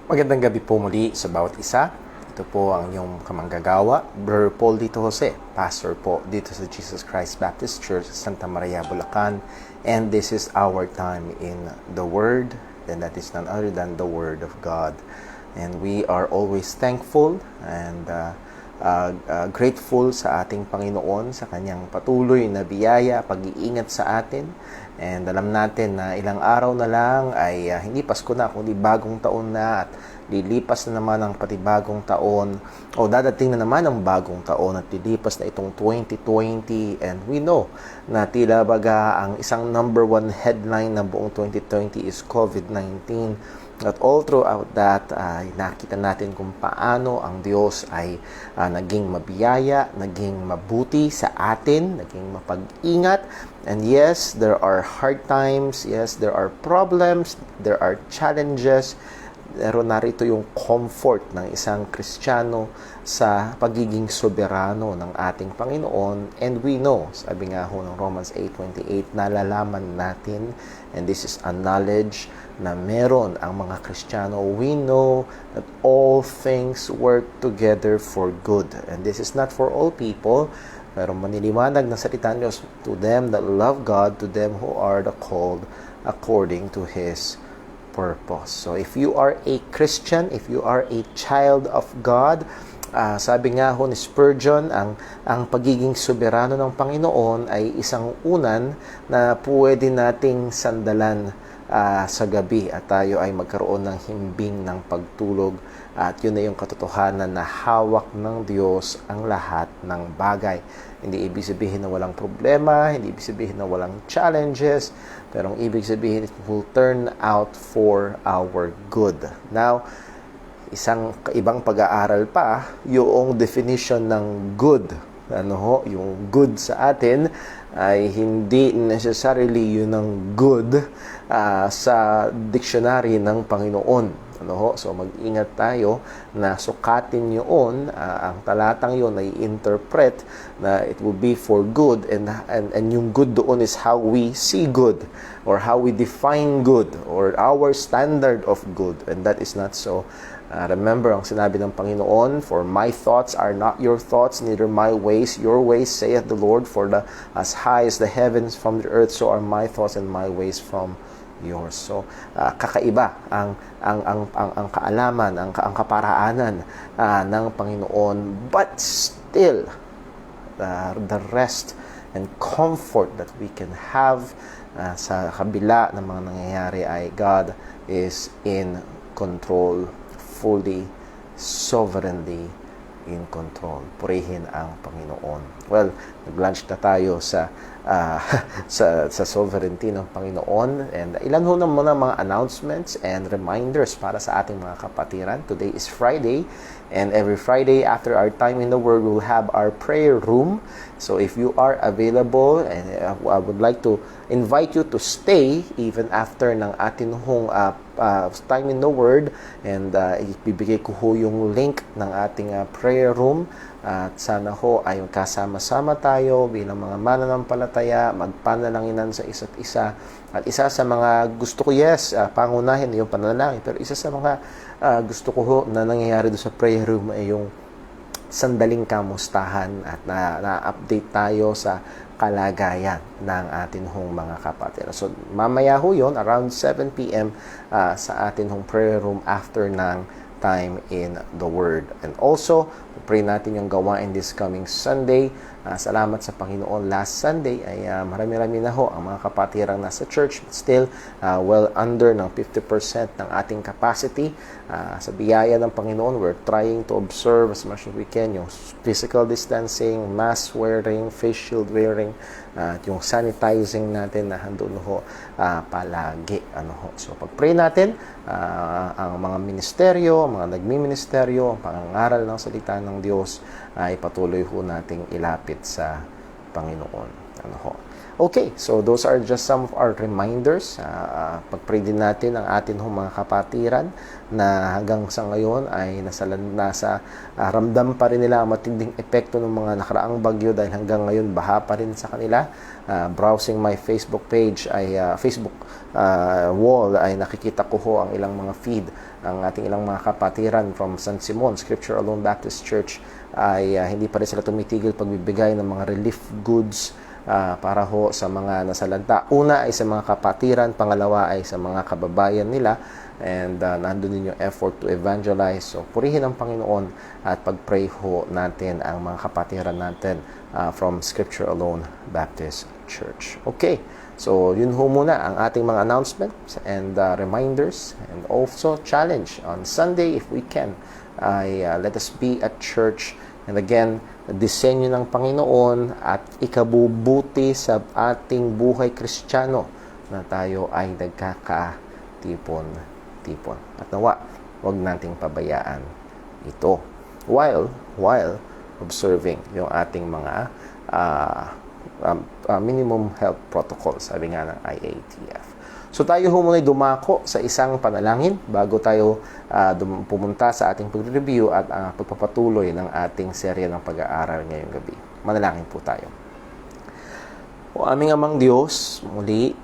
Magandang gabi po muli sa bawat isa. Ito po ang inyong kamanggagawa, Brother Paul Dito Jose, pastor po dito sa Jesus Christ Baptist Church, Santa Maria, Bulacan. And this is our time in the Word, and that is none other than the Word of God. And we are always thankful and grateful sa ating Panginoon sa kanyang patuloy na biyaya, pag-iingat sa atin. And alam natin na ilang araw na lang ay hindi Pasko na, kundi bagong taon na, at lilipas na naman ang patibagong taon, o dadating na naman ang bagong taon at lilipas na itong 2020. And we know na tila baga ang isang number one headline ng buong 2020 is COVID-19. At all throughout that, nakita natin kung paano ang Diyos ay naging mabiyaya, naging mabuti sa atin, naging mapag-ingat. And yes, there are hard times, yes, there are problems, there are challenges, pero narito yung comfort ng isang Kristiyano sa pagiging soberano ng ating Panginoon. And we know, sabi nga ho ng Romans 8:28, nalalaman natin, and this is a knowledge na meron ang mga Kristiyano, we know that all things work together for good. And this is not for all people, pero maniliwanag na salita ng Diyos, to them that love God, to them who are the called according to His purpose. So if you are a Christian, if you are a child of God, sabi nga ho ni Spurgeon, ang pagiging soberano ng Panginoon ay isang unan na pwede nating sandalan sa gabi, at tayo ay magkaroon ng himbing ng pagtulog, at yun na yung katotohanan na hawak ng Diyos ang lahat ng bagay. Hindi ibig sabihin na walang problema, hindi ibig sabihin na walang challenges, pero ang ibig sabihin, it will turn out for our good. Now, isang ibang pag-aaral pa, yung definition ng good. Yung good sa atin ay hindi necessarily yun ang good sa dictionary ng Panginoon. So mag-ingat tayo na sukatin yun, ang talatang yun ay interpret na it will be for good, and yung good doon is how we see good, or how we define good, or our standard of good, and that is not so. Remember ang sinabi ng Panginoon, for my thoughts are not your thoughts, neither my ways your ways, saith the Lord. For as high as the heavens from the earth, so are my thoughts and my ways from yours. So kakaiba ang kaalaman, ang kaparaanan ng Panginoon, but still the rest and comfort that we can have sa kabila ng mga nangyayari ay God is in control, fully, sovereignly in control. Purihin ang Panginoon. Well, nag-lunch na tayo sa sovereignty ng Panginoon, and ilan ho naman ang mga announcements and reminders para sa ating mga kapatiran. Today is Friday, and every Friday after our time in the Word, we'll have our prayer room. So if you are available, and I would like to invite you to stay even after ng atin hong time in the Word, and ibibigay ko ho yung link ng ating prayer room, at sana ho ay kasama-sama tayo bilang mga mananampalataya, magpanalanginan sa isa't isa. At isa sa mga gusto ko, pangunahin yung panalangin, pero isa sa mga gusto ko ho na nangyayari doon sa prayer room ay yung sandaling kamustahan, at na-update tayo sa kalagayan ng atin hong mga kapatid. So mamaya ho yun, around 7 p.m. Sa atin hong prayer room after ng time in the Word. And also, pray natin yung gawain this coming Sunday. Salamat sa Panginoon, last Sunday ay marami-rami na ho ang mga kapatirang nasa church, but still well under ng 50% ng ating capacity. Sa biyaya ng Panginoon, we're trying to observe as much as we can yung physical distancing, mask wearing, face shield wearing, at yung sanitizing natin na handun ho palagi. So pag-pray natin, ang mga ministeryo, ang mga nagmi-ministeryo, ang pangangaral ng salita ng Diyos ay patuloy ho nating ilapit sa Panginoon. Okay, so those are just some of our reminders. Pag-pray din natin ang atin mga kapatiran na hanggang sa ngayon ay nasa ramdam pa rin nila ang matinding epekto ng mga nakaraang bagyo dahil hanggang ngayon baha pa rin sa kanila. Browsing my Facebook page Facebook wall ay nakikita ko ang ilang mga feed, ang ating ilang mga kapatiran from San Simon Scripture Alone Baptist Church ay hindi pa rin sila tumitigil pagbibigay ng mga relief goods para sa mga nasalanta. Una ay sa mga kapatiran, pangalawa ay sa mga kababayan nila, and nandun din yung effort to evangelize. So purihin ang Panginoon at pag-pray natin ang mga kapatiran natin from Scripture Alone Baptist Church. Okay, so yun muna ang ating mga announcements and reminders, and also challenge on Sunday if we can. Let us be at church. And again, disenyo ng Panginoon at ikabubuti sa ating buhay Kristiyano na tayo ay nagkakatipon-tipon. At nawa, huwag nating pabayaan ito while observing yung ating mga minimum health protocol, sabi nga ng IATF. So tayo muna'y dumako sa isang panalangin bago tayo pumunta sa ating pag-review at pagpapatuloy ng ating serye ng pag-aaral ngayong gabi. Manalangin po tayo. O aming Amang Diyos, muli,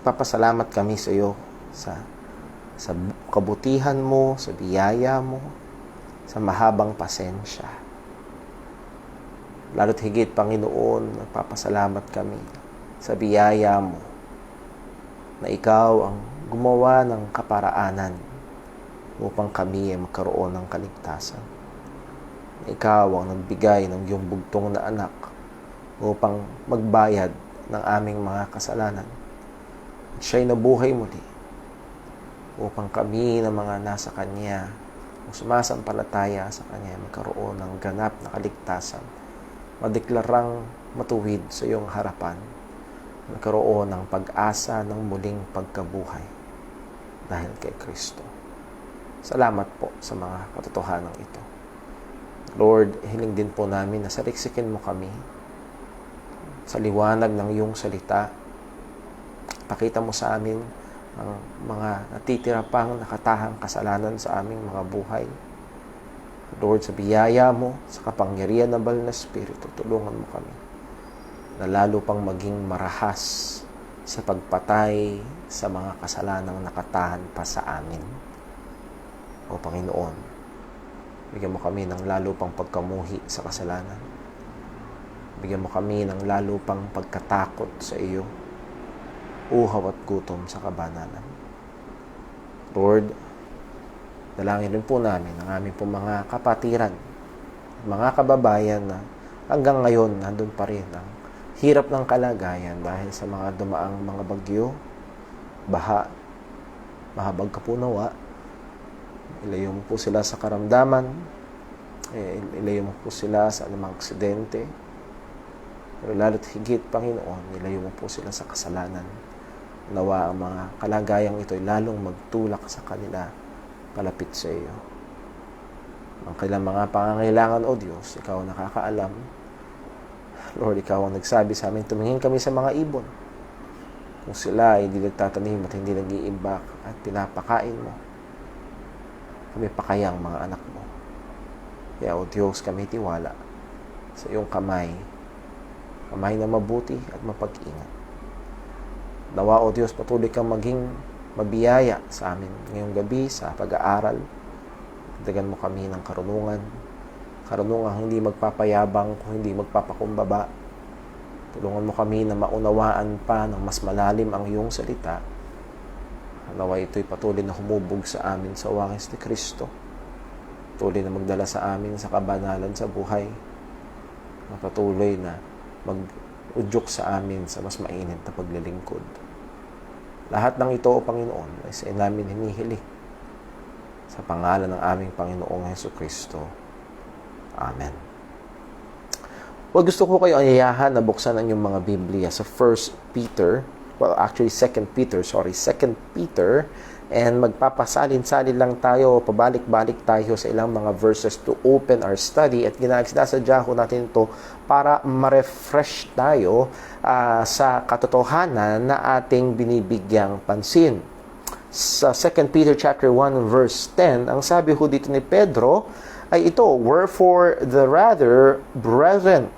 papasalamat kami sa iyo sa kabutihan mo, sa biyaya mo, sa mahabang pasensya. Lalo't higit, Panginoon, nagpapasalamat kami sa biyaya mo na ikaw ang gumawa ng kaparaanan upang kami ay magkaroon ng kaligtasan. Ikaw ang nagbigay ng iyong bugtong na anak upang magbayad ng aming mga kasalanan. At siya'y nabuhay muli upang kami na mga nasa Kanya o sumasampalataya sa Kanya magkaroon ng ganap na kaligtasan, madeklarang matuwid sa iyong harapan, nagkaroon ng pag-asa ng muling pagkabuhay dahil kay Kristo. Salamat po sa mga katotohanan ito. Lord, hiling din po namin na saliksikin mo kami sa liwanag ng iyong salita. Pakita mo sa amin ang mga natitira pang nakatahang kasalanan sa aming mga buhay. Lord, sa biyaya mo, sa kapangyarihan ng Banal na Espiritu, tulungan mo kami na lalo pang maging marahas sa pagpatay sa mga kasalanang nakatahan pa sa amin. O Panginoon, bigyan mo kami ng lalo pang pagkamuhi sa kasalanan. Bigyan mo kami ng lalo pang pagkatakot sa iyo, uhaw at gutom sa kabanalan. Lord, dalangin rin po namin ang aming po mga kapatiran, mga kababayan na hanggang ngayon nandun pa rin ang hirap ng kalagayan dahil sa mga dumaang mga bagyo, baha, mahabag kapunawa. Ilayo mo po sila sa karamdaman, ilayo mo po sila sa anumang aksidente, pero lalo't higit, Panginoon, ilayo mo po sila sa kasalanan. Nawa ang mga kalagayang ito ay lalong magtulak sa kanila palapit sa iyo. Ang kailang mga pangangailangan, O Diyos, ikaw nakakaalam. Lord, ikaw ang nagsabi sa amin, tumingin kami sa mga ibon. Kung sila ay hindi nagtatanim at hindi nag-iimbak at pinapakain mo, kami pa kayang mga anak mo. Kaya, O Diyos, kami tiwala sa iyong kamay na mabuti at mapag-ingat. Nawa, O Diyos, patuloy kang maging mabiyaya sa amin ngayong gabi sa pag-aaral. Dagan mo kami ng karunungan hindi magpapayabang, kung hindi magpapakumbaba. Tulungan mo kami na maunawaan pa ng mas malalim ang iyong salita. Nawa ito'y patuloy na humubog sa amin sa wangis ni Kristo. Patuloy na magdala sa amin sa kabanalan sa buhay. Patuloy na mag-udyok sa amin sa mas mainit na paglilingkod. Lahat ng ito, O Panginoon, ay sa namin hinihili. Sa pangalan ng aming Panginoong Jesucristo. Amen. Well, gusto ko kayo ayayahan na buksan ang inyong mga Biblia sa 2 Peter and magpapasalin-salin lang tayo, pabalik-balik tayo sa ilang mga verses to open our study, at sinasadya ko natin ito para ma-refresh tayo sa katotohanan na ating binibigyang pansin. Sa 2 Peter chapter 1 verse 10, ang sabi ho dito ni Pedro ay ito, "Wherefore the rather, brethren,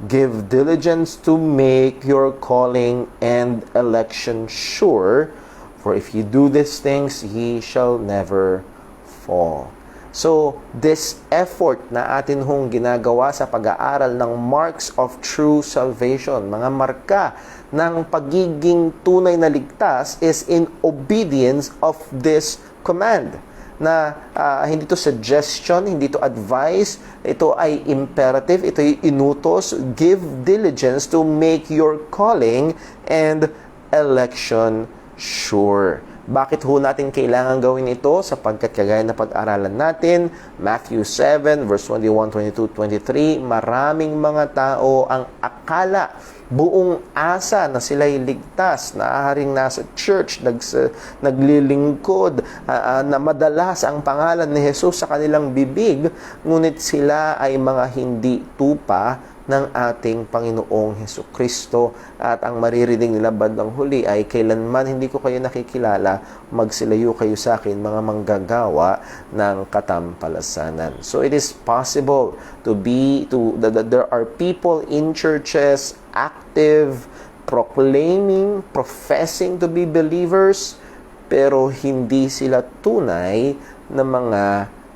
give diligence to make your calling and election sure, for if you do these things, ye shall never fall." So, this effort na atin hong ginagawa sa pag-aaral ng marks of true salvation, mga marka ng pagiging tunay na ligtas, is in obedience of this command. Na hindi to suggestion, hindi to advice, ito ay imperative, ito ay inutos. Give diligence to make your calling and election sure. Bakit ho natin kailangan gawin ito? Sapagkat kagaya na pag-aralan natin, Matthew 7, verse 21, 22, 23, maraming mga tao ang akala, buong asa na sila'y ligtas, naaaring nasa church, naglilingkod, na madalas ang pangalan ni Jesus sa kanilang bibig, ngunit sila ay mga hindi tupa ng ating Panginoong Hesukristo, at ang maririnig nila bandang huli ay, "Kailanman hindi ko kayo nakikilala, magsilayo kayo sa akin, mga manggagawa ng katampalasanan." So it is possible that there are people in churches active, proclaiming, professing to be believers, pero hindi sila tunay na mga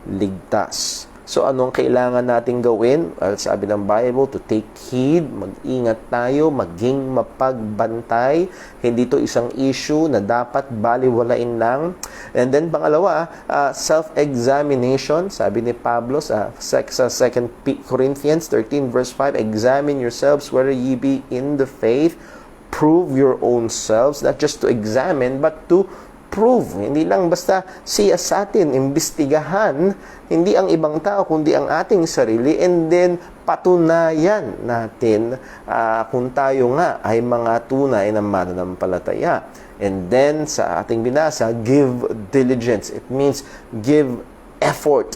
ligtas. So, anong kailangan nating gawin? Sabi ng Bible, to take heed, mag-ingat tayo, maging mapagbantay. Hindi to isang issue na dapat baliwalain lang. And then, pangalawa, self-examination. Sabi ni Pablo sa 2 Corinthians 13 verse 5, "Examine yourselves whether ye be in the faith. Prove your own selves." Not just to examine, but to prove. Hindi lang basta siyasatin, imbestigahan, hindi ang ibang tao, kundi ang ating sarili, and then patunayan natin kung tayo nga ay mga tunay na mananampalataya. And then, sa ating binasa, give diligence. It means give effort.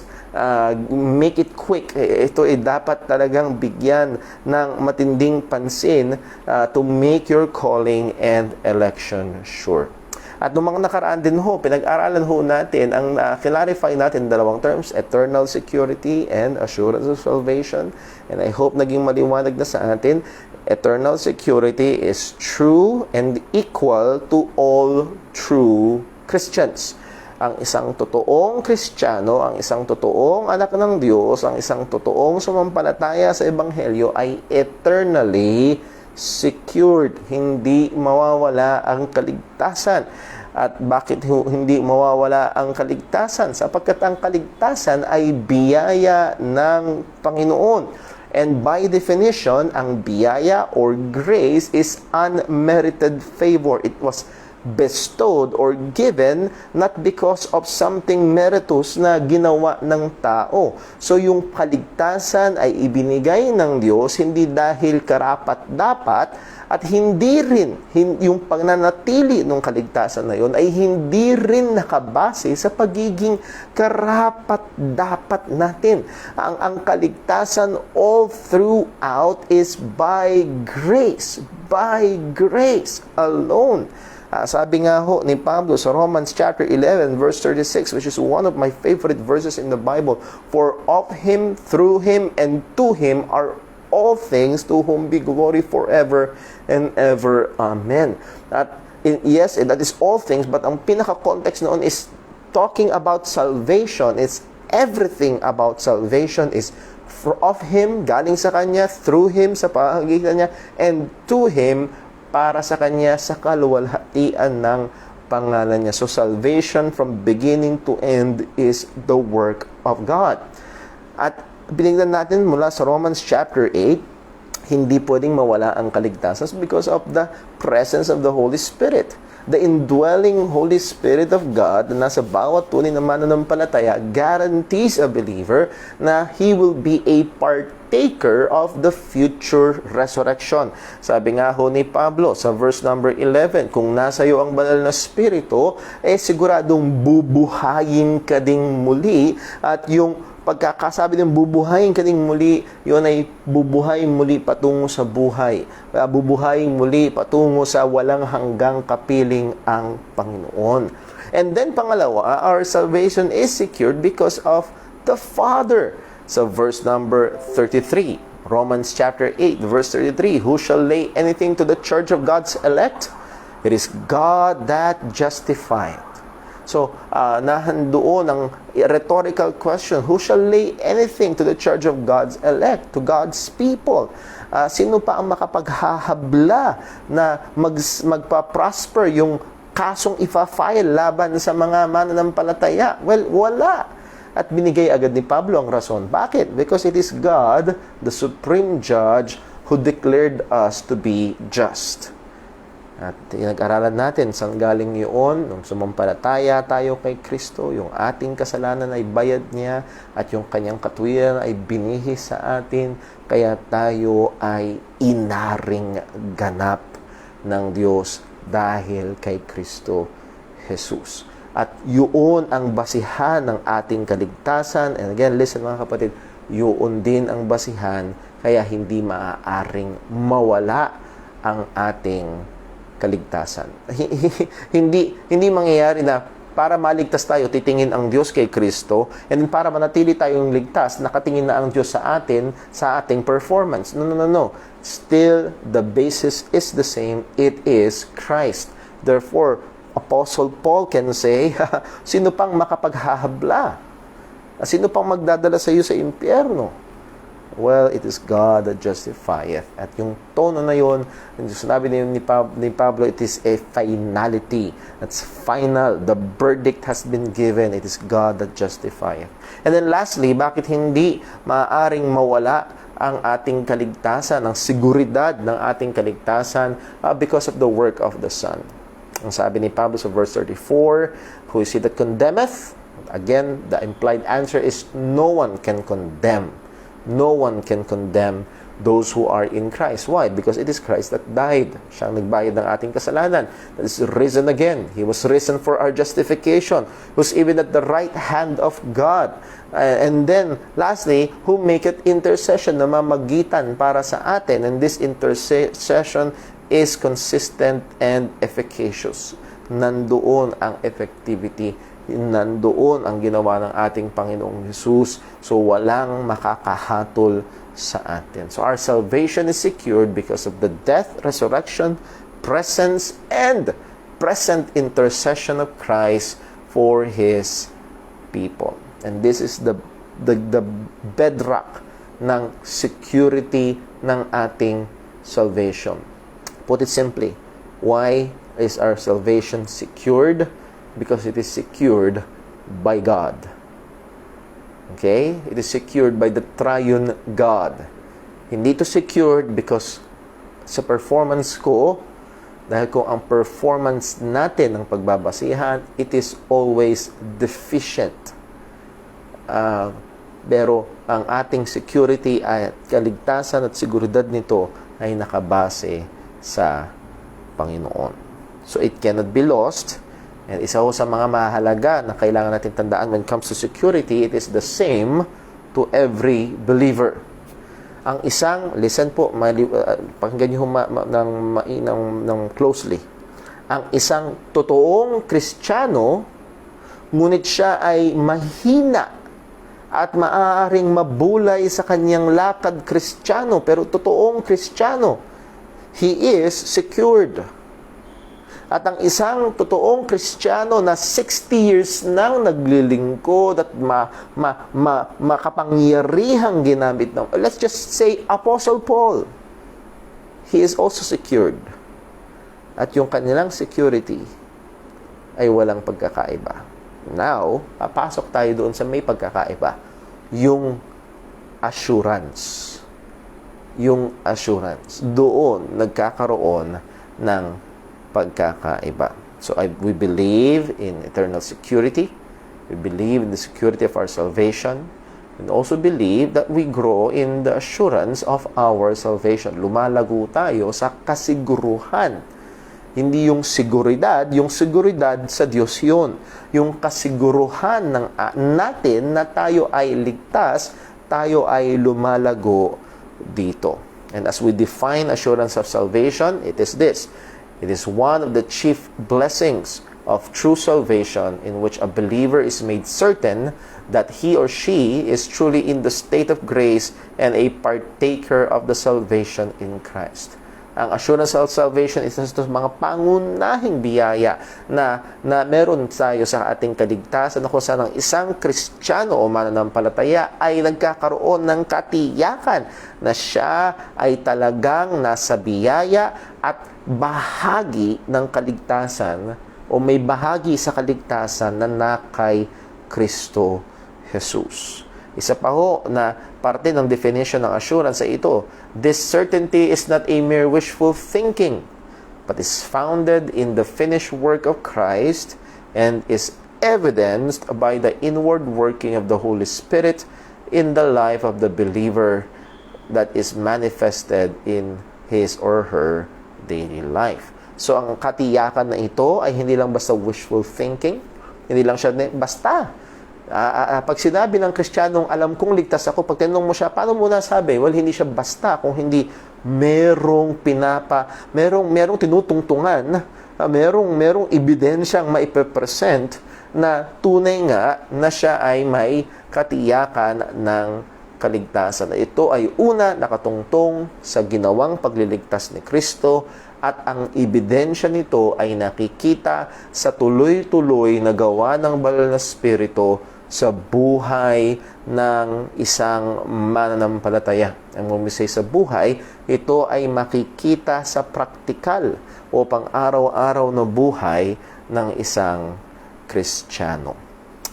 Make it quick. Ito ay dapat talagang bigyan ng matinding pansin to make your calling and election sure. At noong mga nakaraan din ho, pinag-aralan ho natin, ang clarify natin dalawang terms, eternal security and assurance of salvation. And I hope naging maliwanag na sa atin. Eternal security is true and equal to all true Christians. Ang isang totoong Kristiyano, ang isang totoong anak ng Diyos, ang isang totoong sumampalataya sa Ebanghelyo ay eternally secured. Hindi mawawala ang kaligtasan. At bakit hindi mawawala ang kaligtasan? Sapagkat ang kaligtasan ay biyaya ng Panginoon. And by definition, ang biyaya or grace is unmerited favor. It was bestowed or given not because of something meritorious na ginawa ng tao. So yung kaligtasan ay ibinigay ng Diyos hindi dahil karapat-dapat, at hindi rin yung pagnanatili ng kaligtasan na yun ay hindi rin nakabase sa pagiging karapat-dapat natin. Ang kaligtasan all throughout is by grace alone. Sabi nga ho ni Pablo sa Romans chapter 11 verse 36, which is one of my favorite verses in the Bible, "For of Him, through Him, and to Him are all things, to whom be glory forever and ever. Amen." At yes, that is all things, but ang pinaka-context noon is talking about salvation. It's everything about salvation is of Him, galing sa Kanya, through Him, sa pamagitan niya, and to Him, para sa Kanya, sa kaluwalhatian ng pangalan niya. So salvation from beginning to end is the work of God. At binigyan natin mula sa Romans chapter 8, hindi pwedeng mawala ang kaligtasan because of the presence of the Holy Spirit. the indwelling Holy Spirit of God na nasa bawat tunay na mananampalataya guarantees a believer na he will be a partaker of the future resurrection. Sabi nga ho ni Pablo sa verse number 11, kung nasa iyo ang banal na spirito, siguradong bubuhayin ka ding muli, at yung pagkakasabi ng bubuhayin ka ding muli, yun ay bubuhayin muli patungo sa buhay. Bubuhayin muli patungo sa walang hanggang kapiling ang Panginoon. And then pangalawa, our salvation is secured because of the Father. So verse number 33, Romans chapter 8, verse 33, who shall lay anything to the charge of God's elect? It is God that justifieth. So, nahandoon ang rhetorical question, who shall lay anything to the charge of God's elect, to God's people? Sino pa ang makapaghahabla na magpa-prosper yung kasong ifa-file laban sa mga mananampalataya? Well, wala. At binigay agad ni Pablo ang rason. Bakit? Because it is God, the supreme judge, who declared us to be just. At nag-aralan natin saan galing yun, nung sumampalataya tayo kay Kristo, yung ating kasalanan ay bayad niya, at yung kanyang katuwiran ay binihis sa atin, kaya tayo ay inaring ganap ng Diyos dahil kay Kristo Jesus. At yun ang basihan ng ating kaligtasan. And again, listen mga kapatid, yun din ang basihan, kaya hindi maaaring mawala ang ating kaligtasan. Hindi mangyayari na para maligtas tayo, titingin ang Diyos kay Kristo, and para manatili tayong ligtas, nakatingin na ang Diyos sa atin, sa ating performance. No. Still, the basis is the same. It is Christ. Therefore, Apostle Paul can say, sino pang makapaghahabla? Sino pang magdadala sa iyo sa impyerno? Well, it is God that justifieth. At yung tono na yun, sinabi ni Pablo, it is a finality. That's final. The verdict has been given. It is God that justifieth. And then lastly, bakit hindi maaaring mawala ang ating kaligtasan, ang seguridad ng ating kaligtasan? Because of the work of the Son. Ang sabi ni Pablo sa verse 34, who is he that condemneth? Again, the implied answer is no one can condemn. No one can condemn those who are in Christ. Why? Because it is Christ that died. Siya ang nagbayad ng ating kasalanan. That is risen again. He was risen for our justification. He was even at the right hand of God. And then, lastly, who maketh intercession, na mamagitan para sa atin. And this intercession is consistent and efficacious. Nandoon ang effectivity, nandoon ang ginawa ng ating Panginoong Jesus. So, walang makakahatol sa atin. So, our salvation is secured because of the death, resurrection, presence, and present intercession of Christ for His people. And this is the bedrock ng security ng ating salvation. Put it simply, why is our salvation secured? Because it is secured by God. Okay? It is secured by the triune God. Hindi ito secured because sa performance ko, dahil kung ang performance natin ang pagbabasihan, it is always deficient. Pero ang ating security at kaligtasan at seguridad nito ay nakabase sa Panginoon. So it cannot be lost. And isa ho sa mga mahalaga na kailangan natin tandaan when it comes to security, it is the same to every believer. Ang isang, listen po, pakinggan nyo ng closely. Ang isang totoong Kristiyano, ngunit siya ay mahina at maaaring mabulay sa kanyang lakad Kristiyano, pero totoong Kristiyano, he is secured. At ang isang totoong Kristiyano na 60 years nang naglilingkod at makapangyarihang ginamit ng, let's just say, Apostle Paul, he is also secured. At yung kanilang security ay walang pagkakaiba. Now, papasok tayo doon sa may pagkakaiba. Yung assurance. Yung assurance. Doon nagkakaroon ng pagkakaiba. So we believe in eternal security. We believe in the security of our salvation. And also believe that we grow in the assurance of our salvation. Lumalago tayo sa kasiguruhan. Hindi yung seguridad sa Diyos yun. Yung kasiguruhan natin na tayo ay ligtas, tayo ay lumalago dito. And as we define assurance of salvation, it is this. It is one of the chief blessings of true salvation in which a believer is made certain that he or she is truly in the state of grace and a partaker of the salvation in Christ. Ang assurance of salvation is ito mga pangunahing biyaya na meron tayo sa ating kaligtasan na kung saan ang isang Kristiyano o mananampalataya ay nagkakaroon ng katiyakan na siya ay talagang nasa biyaya at bahagi ng kaligtasan o may bahagi sa kaligtasan na kay Kristo Jesus. Isa pa ho na parte ng definition ng assurance ay ito. This certainty is not a mere wishful thinking, but is founded in the finished work of Christ and is evidenced by the inward working of the Holy Spirit in the life of the believer that is manifested in his or her daily life. So ang katiyakan na ito ay hindi lang basta wishful thinking, hindi lang siya basta. Pag sinabi ng Kristiyanong, alam kong ligtas ako, pag tinanong mo siya, paano mo nasabi? Well, hindi siya basta kung hindi merong tinutungtungan, merong ebidensyang maipepresent na tunay nga na siya ay may katiyakan ng kaligtasan. Ito ay una nakatungtong sa ginawang pagliligtas ni Kristo at ang ebidensya nito ay nakikita sa tuloy-tuloy na gawa ng Banal na Espiritu sa buhay ng isang mananampalataya. Ang umisay sa buhay, ito ay makikita sa praktikal o pang-araw-araw na buhay ng isang Kristiyano.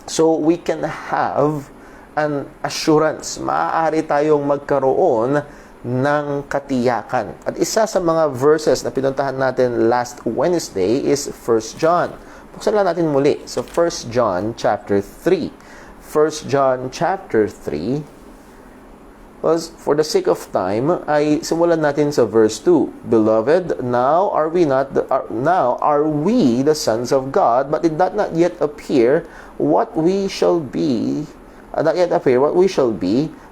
So, we can have an assurance. Maaari tayong magkaroon ng katiyakan. At isa sa mga verses na pinuntahan natin last Wednesday is 1 John. Buksan lang natin muli. So 1 John chapter 3. 1 John chapter 3. Was for the sake of time, ay simulan natin sa verse 2. Beloved, now are we the sons of God, but it doth not yet appear what we shall be.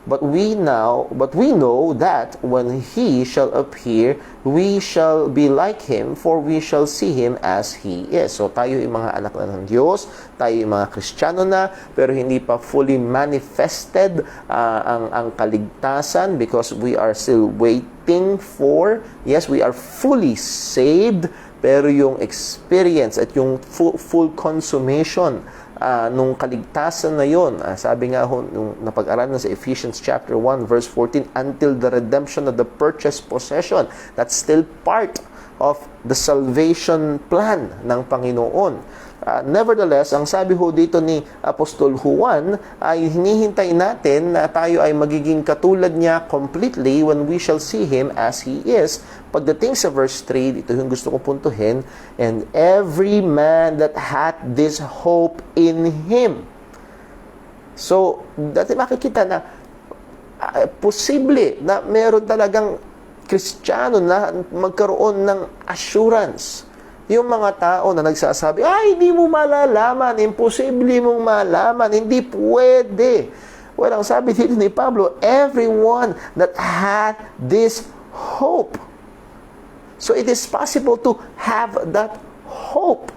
But we know that when he shall appear, we shall be like him, for we shall see him as he is. So tayo ay mga anak na ng Diyos, tayo ay mga Kristiyano na, pero hindi pa fully manifested ang kaligtasan because we are still waiting for, yes, we are fully saved, pero yung experience at yung full consummation nung kaligtasan na yon, sabi nga nung napag-aralan sa Ephesians chapter 1 verse 14, until the redemption of the purchased possession. That's still part of the salvation plan ng Panginoon. Nevertheless, ang sabi ho dito ni Apostol Juan ay hinihintay natin na tayo ay magiging katulad niya completely when we shall see him as he is. Pagdating sa verse 3, dito yung gusto kong puntuhin, and every man that hath this hope in him. So, dati makikita na posible na meron talagang Kristiyano na magkaroon ng assurance. Yung mga tao na nagsasabi, hindi mo malalaman, imposible mong malaman, hindi pwede. Well, ang sabi dito ni Pablo, everyone that hath this hope. So it is possible to have that hope.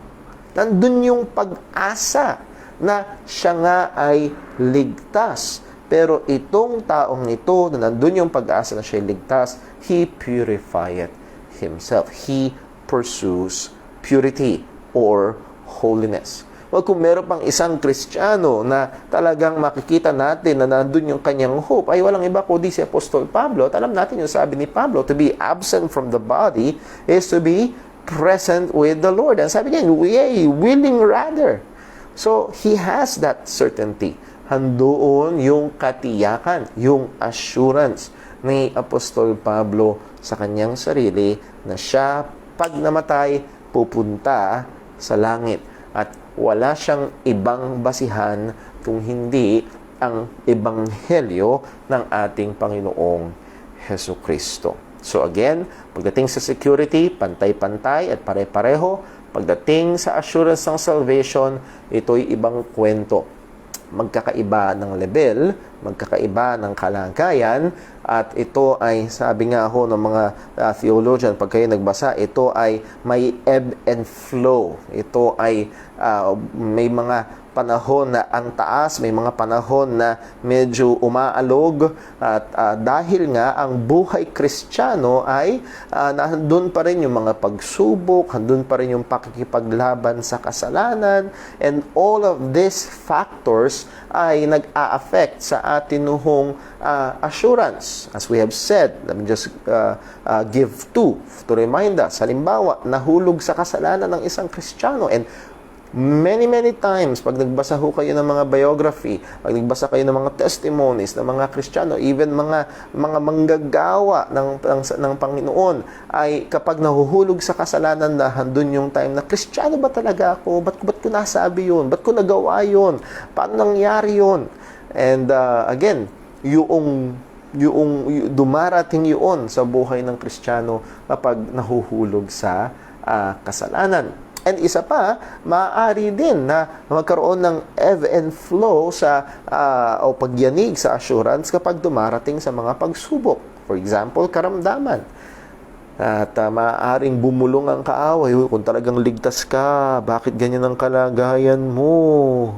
Nandun yung pag-asa na siya nga ay ligtas. Pero itong taong ito, na nandun yung pag-asa na siya ay ligtas, he purifieth himself. He pursues purity or holiness. Well, kung meron pang isang Kristiyano na talagang makikita natin na nandun yung kanyang hope, ay walang iba kundi si Apostol Pablo. At alam natin yung sabi ni Pablo, to be absent from the body is to be present with the Lord. And sabi niya, willing rather. So, he has that certainty. Handoon yung katiyakan, yung assurance ni Apostol Pablo sa kanyang sarili na siya, pag namatay, pupunta sa langit. At wala siyang ibang basihan kung hindi ang ebanghelyo ng ating Panginoong Hesukristo. So again, pagdating sa security, pantay-pantay at pare-pareho. Pagdating sa assurance ng salvation, ito'y ibang kwento. Magkakaiba ng level, magkakaiba ng kalagayan, at ito ay, sabi nga ho ng mga theologian, pag kayo nagbasa, ito ay may ebb and flow. Ito ay may mga panahon na ang taas, may mga panahon na medyo umaalog, at dahil nga ang buhay Kristiyano ay nandun pa rin yung mga pagsubok, nandun pa rin yung pakikipaglaban sa kasalanan, and all of these factors ay nag-a-affect sa atin nuhong assurance. As we have said, let me just give to remind us. Halimbawa, nahulog sa kasalanan ng isang Kristiyano, and many times, pag nagbasa ho kayo ng mga biography, pag nagbasa kayo ng mga testimonies ng mga Kristiyano, even mga manggagawa ng Panginoon, ay kapag nahuhulog sa kasalanan na handun yung time na, Kristiyano ba talaga ako? Ba't ko nasabi yun? Ba't ko nagawa yun? Paano nangyari yun? And again, yung dumarating yun sa buhay ng Kristiyano kapag nahuhulog sa kasalanan. And isa pa, maaari din na magkaroon ng ebb and flow sa o pagyanig sa assurance kapag dumarating sa mga pagsubok. For example, karamdaman. At maaaring bumulong ang kaaway. Kung talagang ligtas ka, bakit ganyan ang kalagayan mo?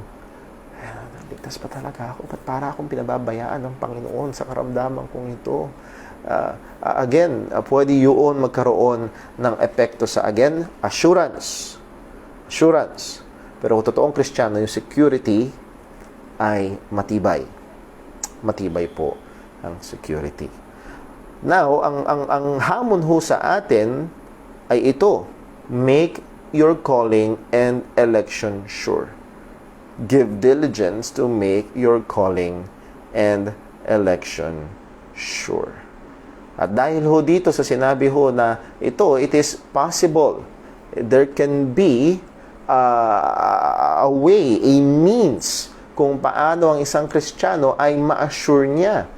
Ligtas pa talaga ako. Ba't para akong pinababayaan ng Panginoon sa karamdaman kong ito? Again, pwede yun magkaroon ng epekto sa, again, assurance. Pero kung totoong Kristiyano, yung security ay matibay. Matibay po ang security. Now, ang hamon ho sa atin ay ito: make your calling and election sure. Give diligence to make your calling and election sure. At dahil ho dito sa sinabi ho na ito, it is possible. There can be a way, a means kung paano ang isang Kristiyano ay ma-assure niya.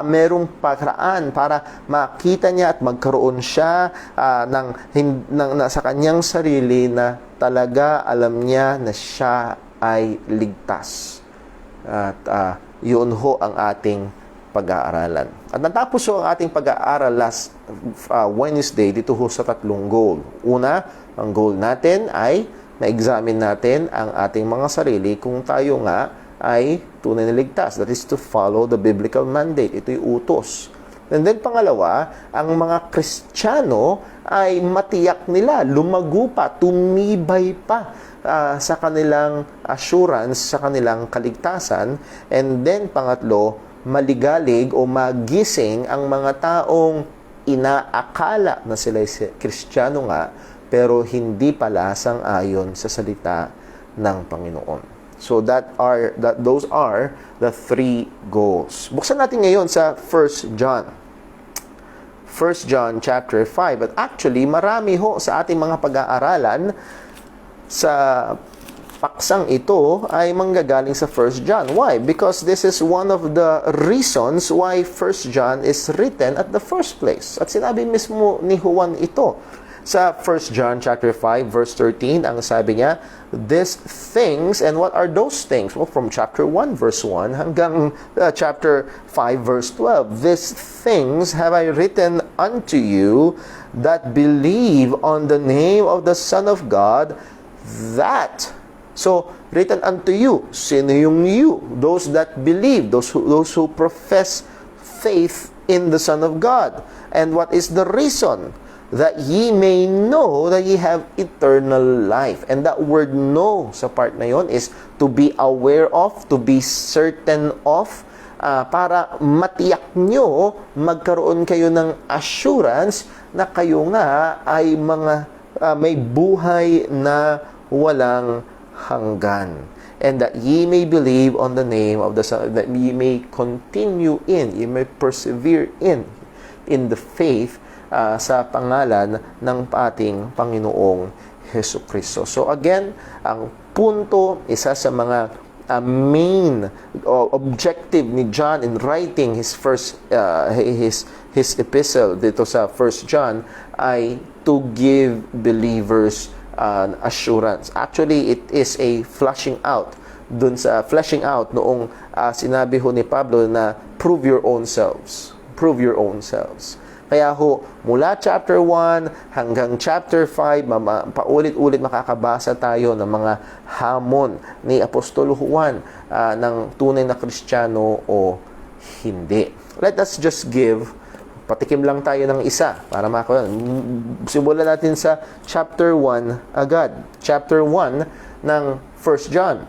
Merong paraan para makita niya at magkaroon siya sa kanyang sarili na talaga alam niya na siya ay ligtas. At yun ho ang ating pag-aaralan. At natapos ho ang ating pag-aaral last Wednesday dito ho sa 3 goal. Una, ang goal natin ay na-examine natin ang ating mga sarili kung tayo nga ay tunay na ligtas. That is to follow the biblical mandate. Ito'y utos. And then pangalawa, ang mga Kristiyano ay matiyak nila, lumago pa, tumibay pa sa kanilang assurance, sa kanilang kaligtasan. And then pangatlo, maligalig o magising ang mga taong inaakala na sila Kristiyano nga, pero hindi pala sang-ayon sa salita ng Panginoon. So those are the 3 goals. Buksan natin ngayon sa 1 John. 1 John chapter 5. At actually, marami ho sa ating mga pag-aaralan sa paksang ito ay manggagaling sa 1 John. Why? Because this is one of the reasons why 1 John is written at the first place. At sinabi mismo ni Juan ito. Sa 1 John chapter 5 verse 13, ang sabi niya, these things, and what are those things? Well, from chapter 1 verse 1 hanggang chapter 5 verse 12. These things have I written unto you that believe on the name of the Son of God, that. So, written unto you. Sino yung you? Those that believe, those who profess faith in the Son of God. And what is the reason? That ye may know that ye have eternal life. And that word know sa part na yon is to be aware of, to be certain of, para matiyak nyo, magkaroon kayo ng assurance na kayo nga ay may buhay na walang hanggan. And that ye may believe on the name of the Son, that ye may continue ye may persevere in the faith, sa pangalan ng ating Panginoong Hesus Kristo. So again, ang punto, isa sa mga main objective ni John in writing his his epistle dito sa 1 John ay to give believers an assurance. Actually, it is a fleshing out noong sinabi ho ni Pablo na prove your own selves. Prove your own selves. Kaya ho, mula chapter 1 hanggang chapter 5, paulit-ulit makakabasa tayo ng mga hamon ni Apostol Juan ng tunay na Kristiyano o hindi. Let us just patikim lang tayo ng isa para makakuha. Simulan natin sa chapter 1 agad. Chapter 1 ng 1 John.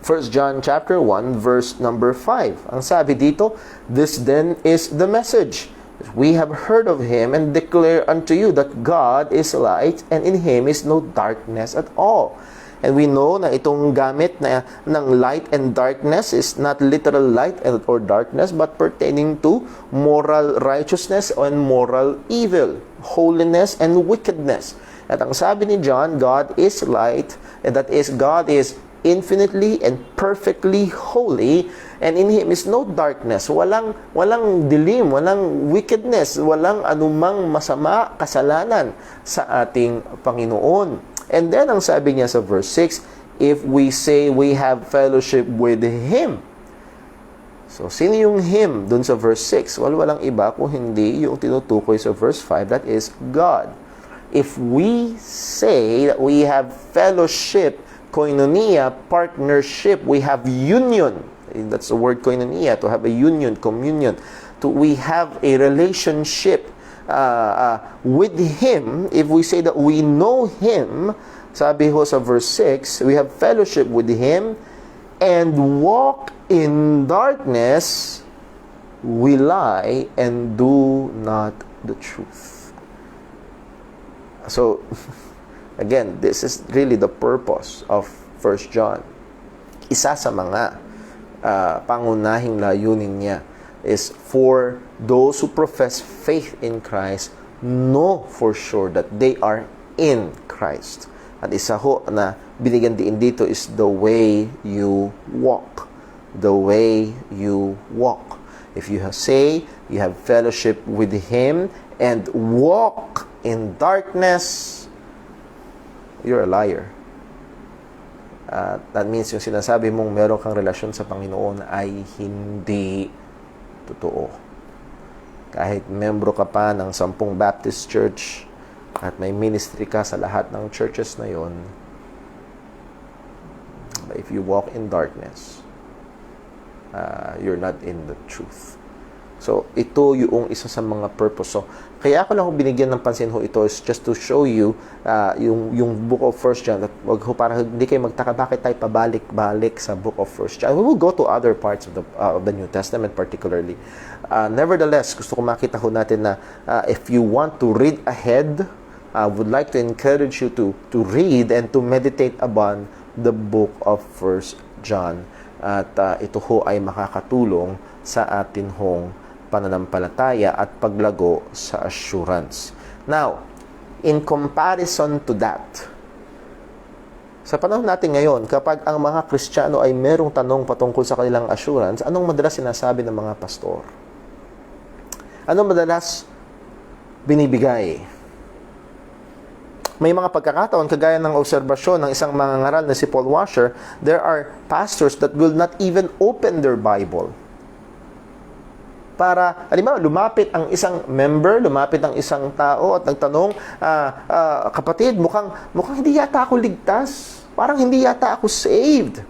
1 John chapter 1 verse number 5. Ang sabi dito, "This then is the message. We have heard of Him and declare unto you that God is light and in Him is no darkness at all." And we know na itong gamit ng light and darkness is not literal light or darkness but pertaining to moral righteousness and moral evil, holiness and wickedness. At ang sabi ni John, God is light, and that is God is infinitely and perfectly holy, and in Him is no darkness. Walang dilim, walang wickedness, walang anumang masama, kasalanan sa ating Panginoon. And then, ang sabi niya sa verse 6, if we say we have fellowship with Him. So, sino yung Him dun sa verse 6? Walang iba kung hindi yung tinutukoy sa verse 5, that is God. If we say that we have fellowship, koinonia, partnership, we have union. That's the word koinonia, to have a union, communion. We have a relationship with Him. If we say that we know Him, sabi ho sa verse 6, we have fellowship with Him and walk in darkness, we lie and do not the truth. So, again, this is really the purpose of 1 John. Isa sa mga pangunahing layunin niya is for those who profess faith in Christ, know for sure that they are in Christ. At isa ho na binigyan din dito is the way you walk. The way you walk. If you say you have fellowship with Him and walk in darkness, you're a liar. That means yung sinasabi mong meron kang relasyon sa Panginoon ay hindi totoo. Kahit membro ka pa ng 10 Baptist Church at may ministry ka sa lahat ng churches na yon, if you walk in darkness, you're not in the truth. So, ito yung isa sa mga purpose. So, kaya ako lang binigyan ng pansin ho ito is just to show you yung book of 1 John. That wag ho, para hindi kayo magtaka bakit tayo pabalik-balik sa book of 1 John. We will go to other parts of the New Testament particularly. Nevertheless, gusto ko makita ho natin na if you want to read ahead, I would like to encourage you to read and to meditate upon the book of 1 John. At ito ho ay makakatulong sa atin hong pananampalataya at paglago sa assurance. Now, in comparison to that, sa panahon natin ngayon, kapag ang mga Kristiyano ay merong tanong patungkol sa kanilang assurance, anong madalas sinasabi ng mga pastor? Anong madalas binibigay? May mga pagkakataon, kagaya ng obserbasyon ng isang mangangaral na si Paul Washer, there are pastors that will not even open their Bible. Para, halimbawa, lumapit ang isang member, lumapit ang isang tao at nagtanong, kapatid, mukhang hindi yata ako ligtas. Parang hindi yata ako saved.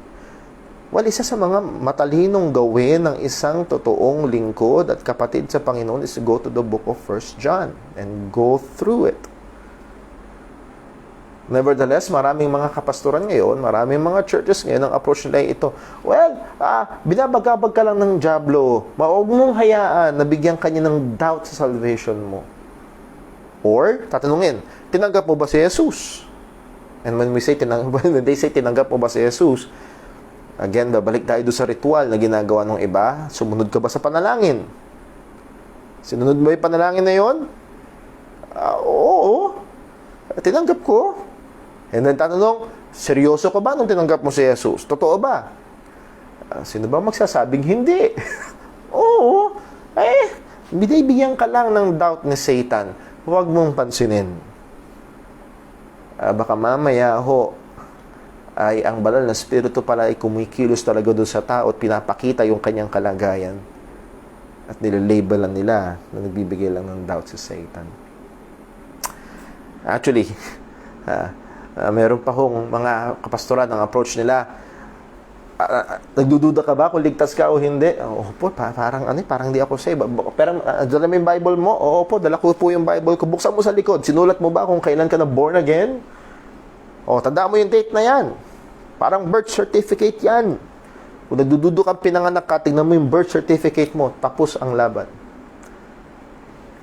Well, isa sa mga matalinong gawin ng isang totoong lingkod at kapatid sa Panginoon is to go to the book of 1 John and go through it. Nevertheless, maraming mga kapastoran ngayon, maraming mga churches ngayon, ang approach nila ito, well, binabagabag ka lang ng dyablo. Huwag mong hayaan na bigyan kanya ng doubt sa salvation mo. Or, tatanungin, tinanggap mo ba si Jesus? And when they say tinanggap mo ba si Jesus, again, babalik tayo doon sa ritual na ginagawa ng iba. Sumunod ka ba sa panalangin? Sinunod mo yung panalangin na yon? Oo. Tinanggap ko. And then tanong, seryoso ka ba nung tinanggap mo si Jesus? Totoo ba? Sino ba magsasabing hindi? Oo. Binibigyan ka lang ng doubt ni Satan. Huwag mong pansinin. Baka mamaya ay ang banal na spirito pala ay kumikilos talaga doon sa tao at pinapakita yung kanyang kalagayan. At nilalabelan nila na nagbibigay lang ng doubt si Satan. Actually, meron pa mga kapastoran ang approach nila. Nagdududa ka ba kung ligtas ka o hindi? Opo, parang hindi ako saved. Pero dala mo yung Bible mo? Opo, dala ko po yung Bible ko. Buksan mo sa likod. Sinulat mo ba kung kailan ka na born again? Tandaan mo yung date na yan. Parang birth certificate yan. Kung nagdududo kang pinanganak ka, tingnan mo yung birth certificate mo. Tapos ang laban.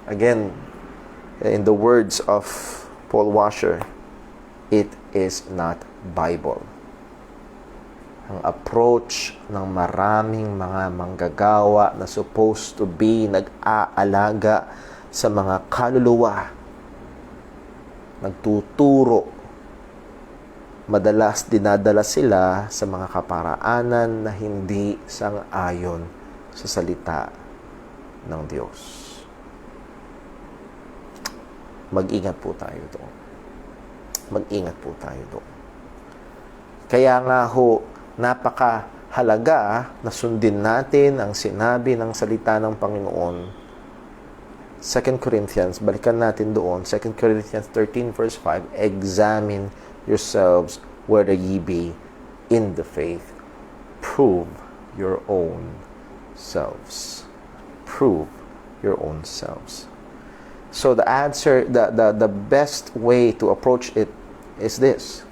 Again, in the words of Paul Washer, it is not Bible. Ang approach ng maraming mga manggagawa na supposed to be nag-aalaga sa mga kaluluwa, nagtuturo, madalas dinadala sila sa mga kaparaanan na hindi sang-ayon sa salita ng Diyos. Mag-ingat po tayo doon. Mag-ingat po tayo doon. Kaya nga napakahalaga na sundin natin ang sinabi ng salita ng Panginoon. 2 Corinthians, balikan natin doon, 2 Corinthians 13 verse 5, examine yourselves whether ye be in the faith. Prove your own selves. Prove your own selves. So the answer, the best way to approach it is this.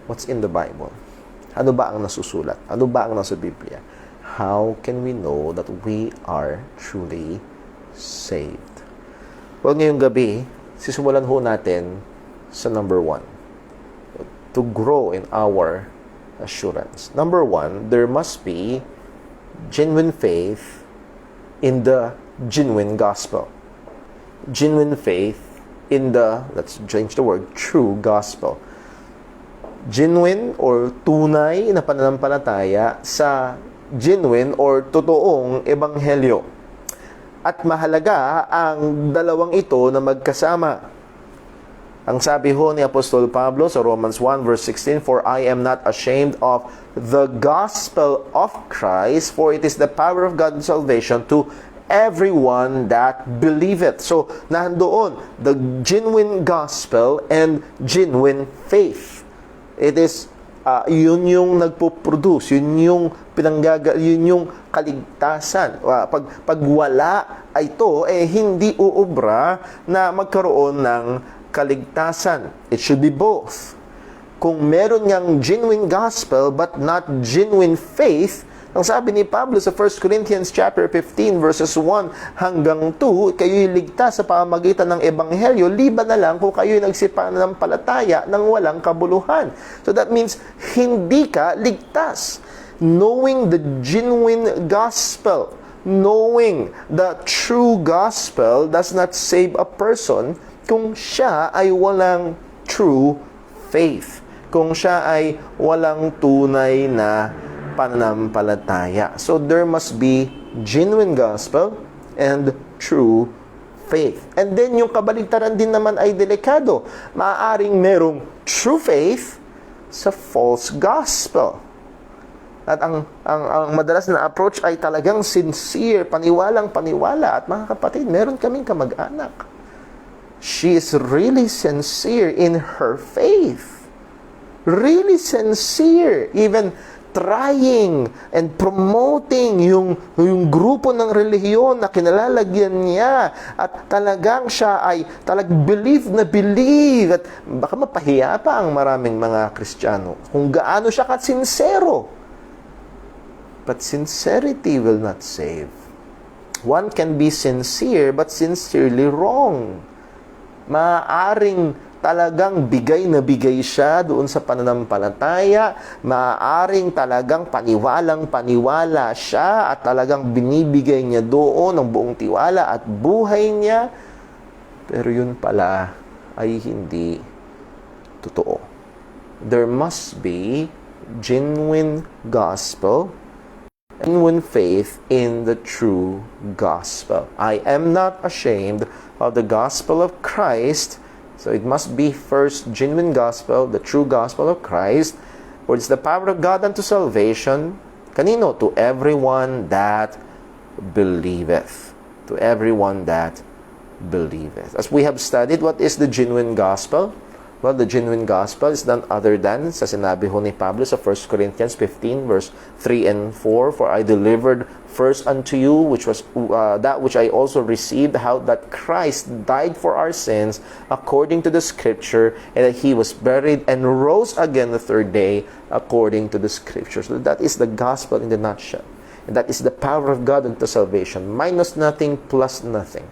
What's in the Bible? Ano ba ang nasusulat? Ano ba ang nasa Biblia? How can we know that we are truly saved? Well, ngayong gabi, sisimulan natin sa number 1. To grow in our assurance. Number 1, there must be genuine faith in the genuine gospel. Genuine faith in the, let's change the word, true gospel. Genuine or tunay na pananampalataya sa genuine or totoong ebanghelyo. At mahalaga ang dalawang ito na magkasama. Ang sabi ni Apostol Pablo sa Romans 1 verse 16, "For I am not ashamed of the gospel of Christ, for it is the power of God's salvation to everyone that believeth." So, nandoon, the genuine gospel and genuine faith. It is, yun yung nagpo-produce, yun yung yun yung kaligtasan. Pag wala ito, hindi uubra na magkaroon ng kaligtasan. It should be both. Kung meron niyang genuine gospel but not genuine faith, ang sabi ni Pablo sa 1 Corinthians chapter 15 verses 1 hanggang 2, kayo'y ligtas sa pamamagitan ng ebanghelyo, liban na lang kung kayo'y nagsipanampalataya ng walang kabuluhan. So that means hindi ka ligtas. Knowing the genuine gospel, knowing the true gospel does not save a person kung siya ay walang true faith. Kung siya ay walang tunay na pananampalataya. So there must be genuine gospel and true faith. And then yung kabaligtaran din naman ay delikado. Maaaring merong true faith sa false gospel. At ang madalas na approach ay talagang sincere, paniwalang-paniwala. At mga kapatid, meron kaming kamag-anak. She is really sincere in her faith. Really sincere. Even trying and promoting yung grupo ng relihiyon na kinalalagyan niya at talagang siya ay believe at baka mapahiya pa ang maraming mga Kristiyano kung gaano siya sincero. But sincerity will not save. One can be sincere but sincerely wrong. Maaaring talagang bigay na bigay siya doon sa pananampalataya, maaaring talagang paniwalang-paniwala siya at talagang binibigay niya doon ang buong tiwala at buhay niya, pero yun pala ay hindi totoo. there must be genuine gospel, genuine faith in the true gospel. I am not ashamed of the gospel of Christ. So it must be first genuine gospel, the true gospel of Christ, for it's the power of God unto salvation. Kanino? To everyone that believeth. To everyone that believeth. As we have studied, what is the genuine gospel? Well, the genuine gospel is none other than, sa sinabi ho ni Pablo sa 1 Corinthians 15, verse 3 and 4, For I delivered first unto you, which was that which I also received, how that Christ died for our sins, according to the Scripture, and that He was buried and rose again the third day, according to the Scripture. So that is the gospel in the nutshell. And that is the power of God unto salvation. Minus nothing, plus nothing.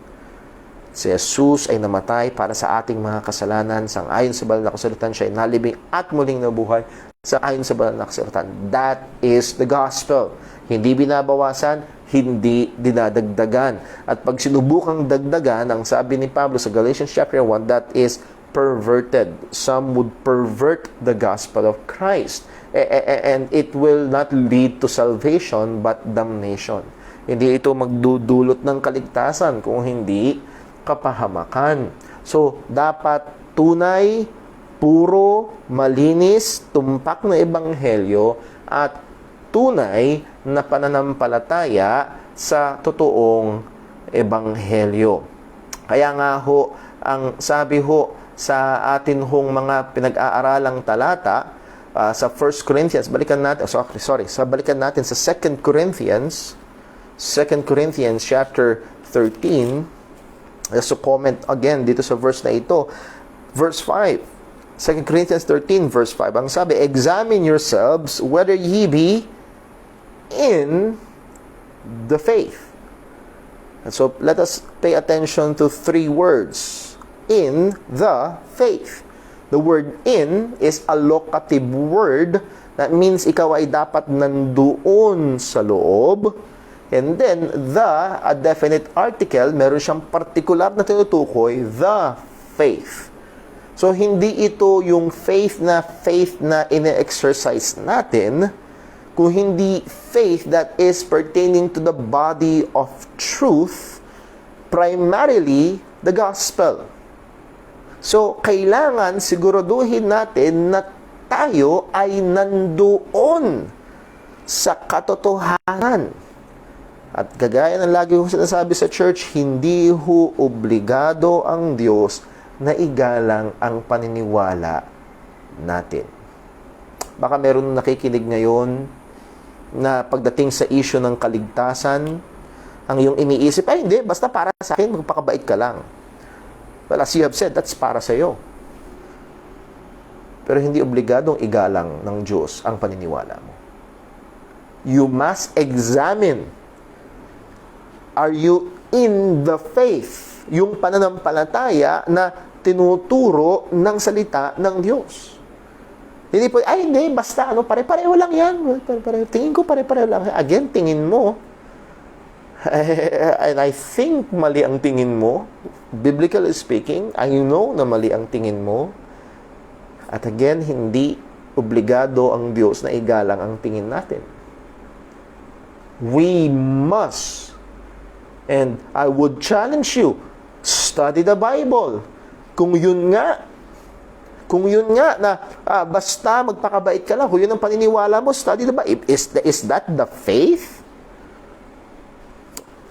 Si Jesus ay namatay para sa ating mga kasalanan. Sang-ayon sa banal na kasulatan, siya ay nalibing at muling nabuhay. Sang-ayon sa banal na kasulatan. That is the gospel. Hindi binabawasan, hindi dinadagdagan. At pag sinubukang dagdagan, ang sabi ni Pablo sa Galatians chapter 1, that is perverted. Some would pervert the gospel of Christ. And it will not lead to salvation but damnation. Hindi ito magdudulot ng kaligtasan kung hindi kapahamakan. So, dapat tunay, puro, malinis, tumpak na ebanghelyo at tunay na pananampalataya sa totoong ebanghelyo. Kaya nga ho, ang sabi ho sa atin hong mga pinag-aaralang talata, sa 1 Corinthians, balikan natin sa 2 Corinthians chapter 13, just to comment again dito sa verse na ito. Verse 5. 2 Corinthians 13 verse 5. Ang sabi, examine yourselves whether ye be in the faith. And so let us pay attention to three words. In the faith. The word in is a locative word. That means ikaw ay dapat nandoon sa loob. And then, a definite article, meron siyang particular na tinutukoy, the faith. So, hindi ito yung faith na ine-exercise natin, kung hindi faith that is pertaining to the body of truth, primarily, the gospel. So, kailangan siguraduhin natin na tayo ay nandoon sa katotohanan. At kagaya ng lagi kong sinasabi sa church, hindi ho obligado ang Diyos na igalang ang paniniwala natin. Baka meron nakikinig ngayon na pagdating sa issue ng kaligtasan, ang iyong iniisip, ay hindi, basta para sa akin, magpakabait ka lang. Well, as you have said, that's para sa iyo. Pero hindi obligadong igalang ng Diyos ang paniniwala mo. You must examine. Are you in the faith? Yung pananampalataya na tinuturo ng salita ng Diyos. Hindi po, ay hindi, basta pare-pareho lang yan. Tingin ko pare-pareho lang. Again, tingin mo. And I think mali ang tingin mo. Biblically speaking, I know na mali ang tingin mo. At again, hindi obligado ang Diyos na igalang ang tingin natin. We must. And I would challenge you, study the Bible. Kung yun nga na basta magpakabait ka lang, kung yun ang paniniwala mo, study the Bible. Is that the faith?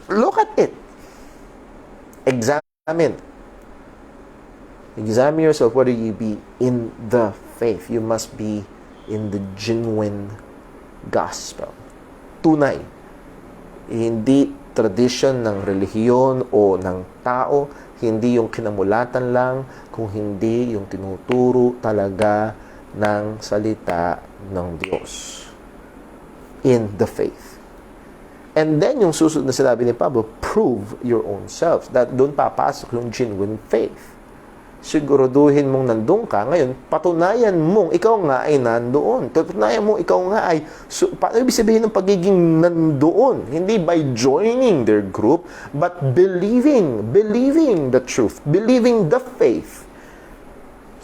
Look at it. Examine yourself whether you be in the faith. You must be in the genuine gospel. Tunay. Hindi tradition ng relihiyon o ng tao, hindi yung kinamulatan lang, kung hindi yung tinuturo talaga ng salita ng Diyos. In the faith. And then, yung susunod na sinabi ni Pablo, prove your own self. That doon papasok yung genuine faith. Siguraduhin mong nandun ka. Ngayon, patunayan mong ikaw nga ay nandoon. Patunayan mong ikaw nga ay... So, paano ibig sabihin ng pagiging nandoon? Hindi by joining their group, but believing the truth. Believing the faith.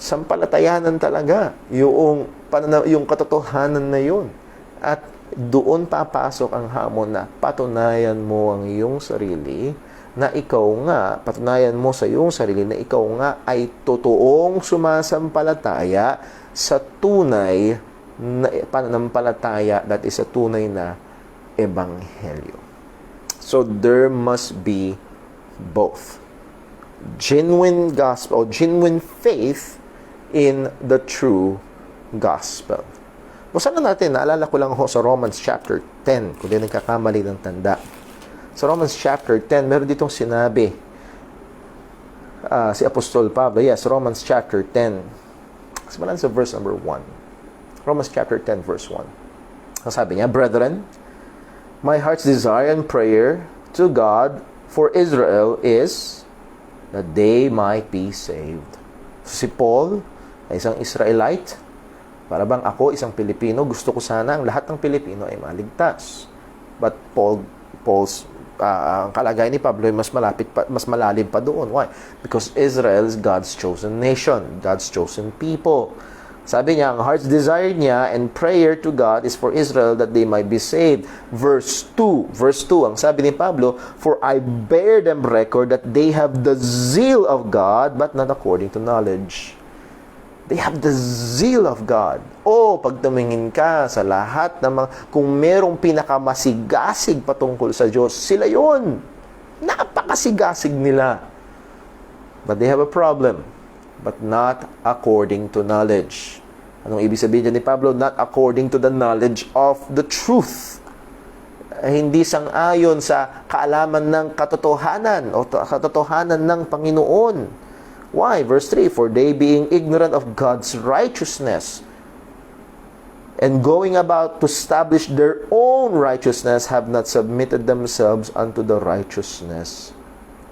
sampalatayanan talaga yung katotohanan na yun. At doon papasok ang hamon na patunayan mo ang iyong sarili na ikaw nga, patunayan mo sa iyong sarili na ikaw nga ay totoong sumasampalataya sa tunay na pananampalataya, that is a tunay na ebanghelyo. So there must be both genuine gospel, genuine faith in the true gospel. Buksan na natin, naalala ko lang ho sa Romans chapter 10, kung di nagkakamali ng tanda. Sa Romans chapter 10, meron ditong sinabi si Apostol Pablo. Yes, Romans chapter 10. Simulan sa verse number 1. Romans chapter 10, verse 1. Ang sabi niya, Brethren, my heart's desire and prayer to God for Israel is that they might be saved. So, si Paul ay isang Israelite. Para bang ako, isang Pilipino, gusto ko sana ang lahat ng Pilipino ay maligtas. But Paul's ang kalagayan ni Pablo ay mas malalim pa doon. Why? Because Israel is God's chosen nation, God's chosen people. Sabi niya, ang heart's desire niya and prayer to God is for Israel that they might be saved. Verse 2, ang sabi ni Pablo, for I bear them record that they have the zeal of God, but not according to knowledge. They have the zeal of God. Pag tumingin ka sa lahat ng mga, kung merong pinakamasigasig patungkol sa Diyos, sila yun. Napakasigasig nila. But they have a problem. But not according to knowledge. Anong ibig sabihin ni Pablo? Not according to the knowledge of the truth. Hindi sang-ayon sa kaalaman ng katotohanan o katotohanan ng Panginoon. Why? Verse 3, for they being ignorant of God's righteousness and going about to establish their own righteousness have not submitted themselves unto the righteousness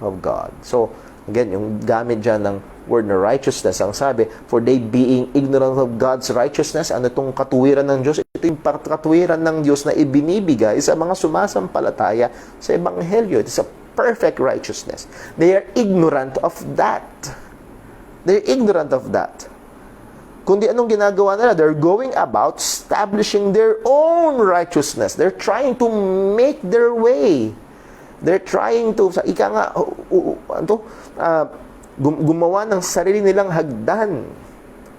of God. So, again, yung gamit dyan ng word na righteousness, ang sabi, for they being ignorant of God's righteousness, ano itong katuwiran ng Diyos? Ito yung katuwiran ng Diyos na ibinibigay sa mga sumasampalataya sa Ebanghelyo. It is a perfect righteousness. They are ignorant of that. They're ignorant of that. Kundi anong ginagawa nila? They're going about establishing their own righteousness. They're trying to make their way. They're trying to, gumawa ng sarili nilang hagdan.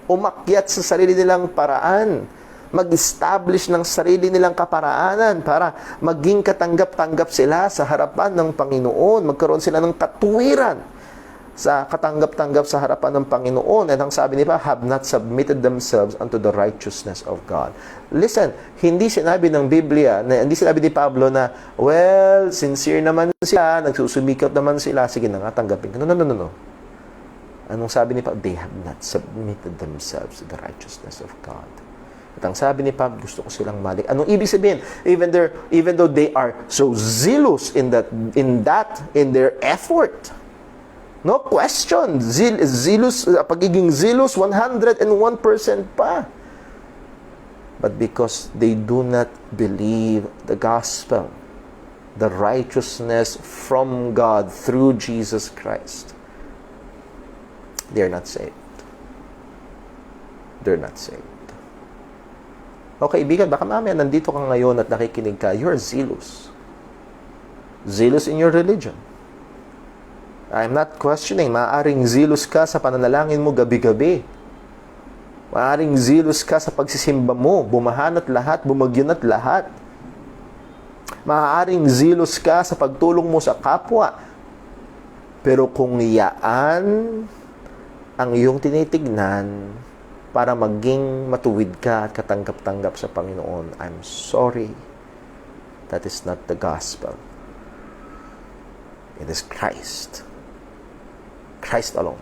Umakyat sa sarili nilang paraan. Mag-establish ng sarili nilang kaparaanan para maging katanggap-tanggap sila sa harapan ng Panginoon. Magkaroon sila ng katuwiran sa katanggap-tanggap sa harapan ng Panginoon. At ang sabi niya, have not submitted themselves unto the righteousness of God. Listen, hindi sinabi ng Biblia, hindi sinabi ni Pablo na, well, sincere naman sila, nagsusumikap naman sila, sige na nga, tanggapin. No. Anong sabi ni Pablo? They have not submitted themselves to the righteousness of God. At ang sabi ni Pablo, gusto ko silang malik. Anong ibig sabihin? Even though they are so zealous in their effort, no question. Zealous, pagiging zealous, 101% pa. But because they do not believe the gospel, the righteousness from God through Jesus Christ, they're not saved. They're not saved. Okay, kaibigan, baka mamaya nandito ka ngayon at nakikinig ka, you're zealous. Zealous in your religion. I'm not questioning. Maaaring zealous ka sa pananalangin mo gabi-gabi. Maaaring zealous ka sa pagsisimba mo. Bumahanat lahat, bumagyan at lahat. Maaaring zealous ka sa pagtulong mo sa kapwa. Pero kung yaan ang iyong tinitignan para maging matuwid ka at katanggap-tanggap sa Panginoon, I'm sorry. That is not the gospel. It is Christ. Christ alone.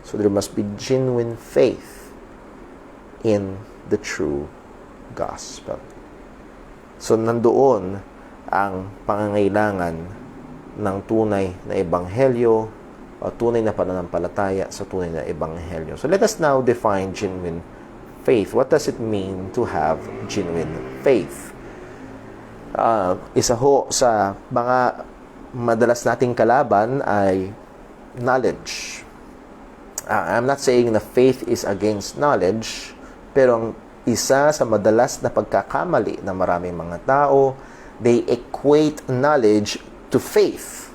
So there must be genuine faith in the true gospel. So nandoon ang pangangailangan ng tunay na ebanghelyo o tunay na pananampalataya sa tunay na ebanghelyo. So let us now define genuine faith. What does it mean to have genuine faith? Isa ho sa mga madalas nating kalaban ay knowledge. I'm not saying na faith is against knowledge, pero ang isa sa madalas na pagkakamali ng maraming mga tao, they equate knowledge to faith.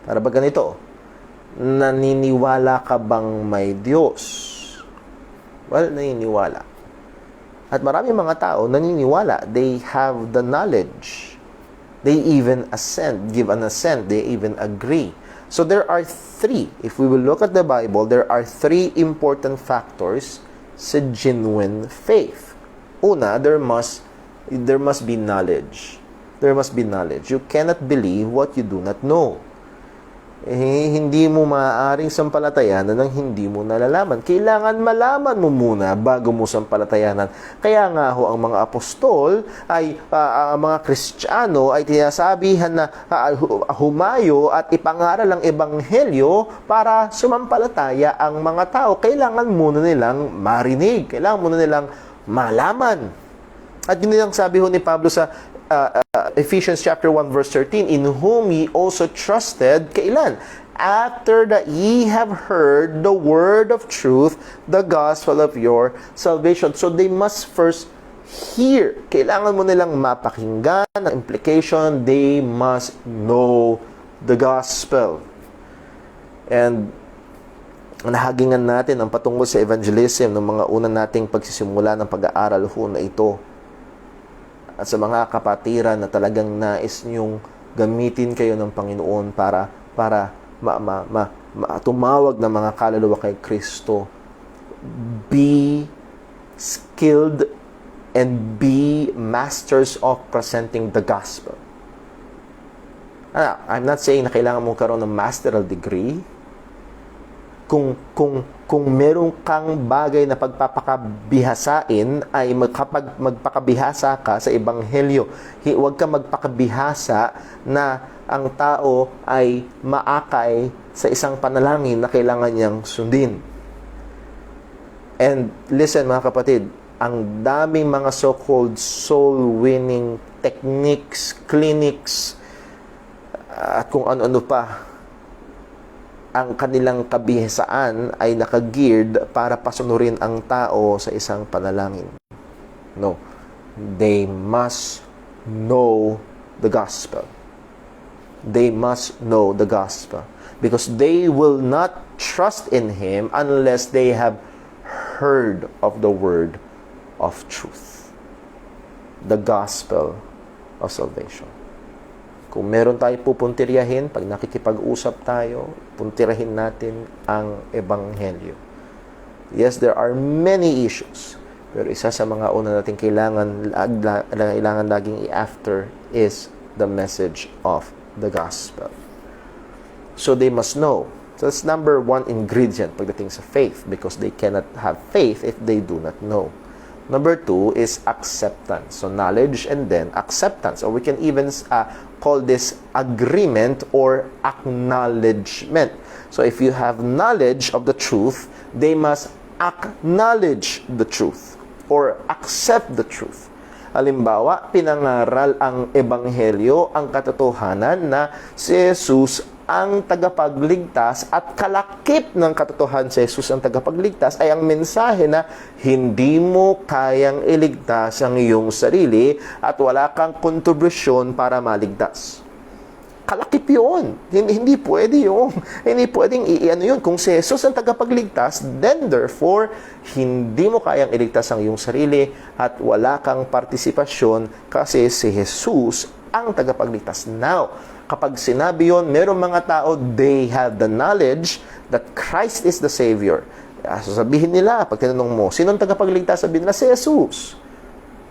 Para ba ganito? Naniniwala ka bang may Diyos? Well, naniniwala. At maraming mga tao naniniwala. They have the knowledge. They even give an assent. They even agree. So there are three. If we will look at the Bible, there are three important factors sa genuine faith. Una, there must be knowledge. There must be knowledge. You cannot believe what you do not know. Hindi mo maaaring sampalatayanan ng hindi mo nalalaman. Kailangan malaman mo muna bago mo sampalatayanan. Kaya nga ho, ang mga apostol ay, ang mga Kristiyano ay tinasabihan na humayo at ipangaral ang ebanghelyo para sumampalataya ang mga tao. Kailangan muna nilang marinig. Kailangan muna nilang malaman. At yun nilang sabi ho ni Pablo sa Ephesians chapter 1 verse 13, in whom ye also trusted, kailan? After that ye have heard the word of truth, the gospel of your salvation. So they must first hear. Kailangan mo nilang mapakinggan ang implication. They must know the gospel. And nahagingan natin ang patungkol sa evangelism ng mga una nating pagsisimula ng pag-aaral ho na ito. At sa mga kapatiran na talagang nais niyong gamitin kayo ng Panginoon para tumawag ng mga kaluluwa kay Kristo, be skilled and be masters of presenting the gospel. I'm not saying na kailangan mong karoon ng masteral degree. Kung meron kang bagay na pagpapakabihasain, ay kapag magpakabihasa ka sa ebanghelyo, huwag ka magpakabihasa na ang tao ay maakay sa isang panalangin na kailangan niyang sundin. And listen mga kapatid, ang daming mga so-called soul-winning techniques, clinics, at kung ano-ano pa, ang kanilang kabihasaan ay nakageared para pasunurin ang tao sa isang panalangin. No. They must know the gospel. They must know the gospel. Because they will not trust in Him unless they have heard of the word of truth. The gospel of salvation. Kung meron tayo pupuntiryahin, pag nakikipag-usap tayo, puntirahin natin ang ebanghelyo. Yes, there are many issues. Pero isa sa mga una natin kailangan laging i-after is the message of the gospel. So they must know. So that's number one ingredient pagdating sa faith, because they cannot have faith if they do not know. Number two is acceptance. So knowledge and then acceptance. Or we can even call this agreement or acknowledgement. So if you have knowledge of the truth, they must acknowledge the truth or accept the truth. Halimbawa, pinangaral ang ebanghelyo, ang katotohanan na si Jesus ang tagapagligtas, at kalakip ng katotohanan si Jesus ang tagapagligtas ay ang mensahe na hindi mo kayang iligtas ang iyong sarili at wala kang kontribusyon para maligtas. Kalakip yun. Hindi pwede yun. Hindi pwedeng i-ano yun. Kung si Jesus ang tagapagligtas, then therefore, hindi mo kayang iligtas ang iyong sarili at wala kang partisipasyon kasi si Jesus ang tagapagligtas. Now, kapag sinabi yun, merong mga tao, they have the knowledge that Christ is the Savior. So sabihin nila, pag tinanong mo, sinong tagapagligtas? Sabihin nila, si Jesus.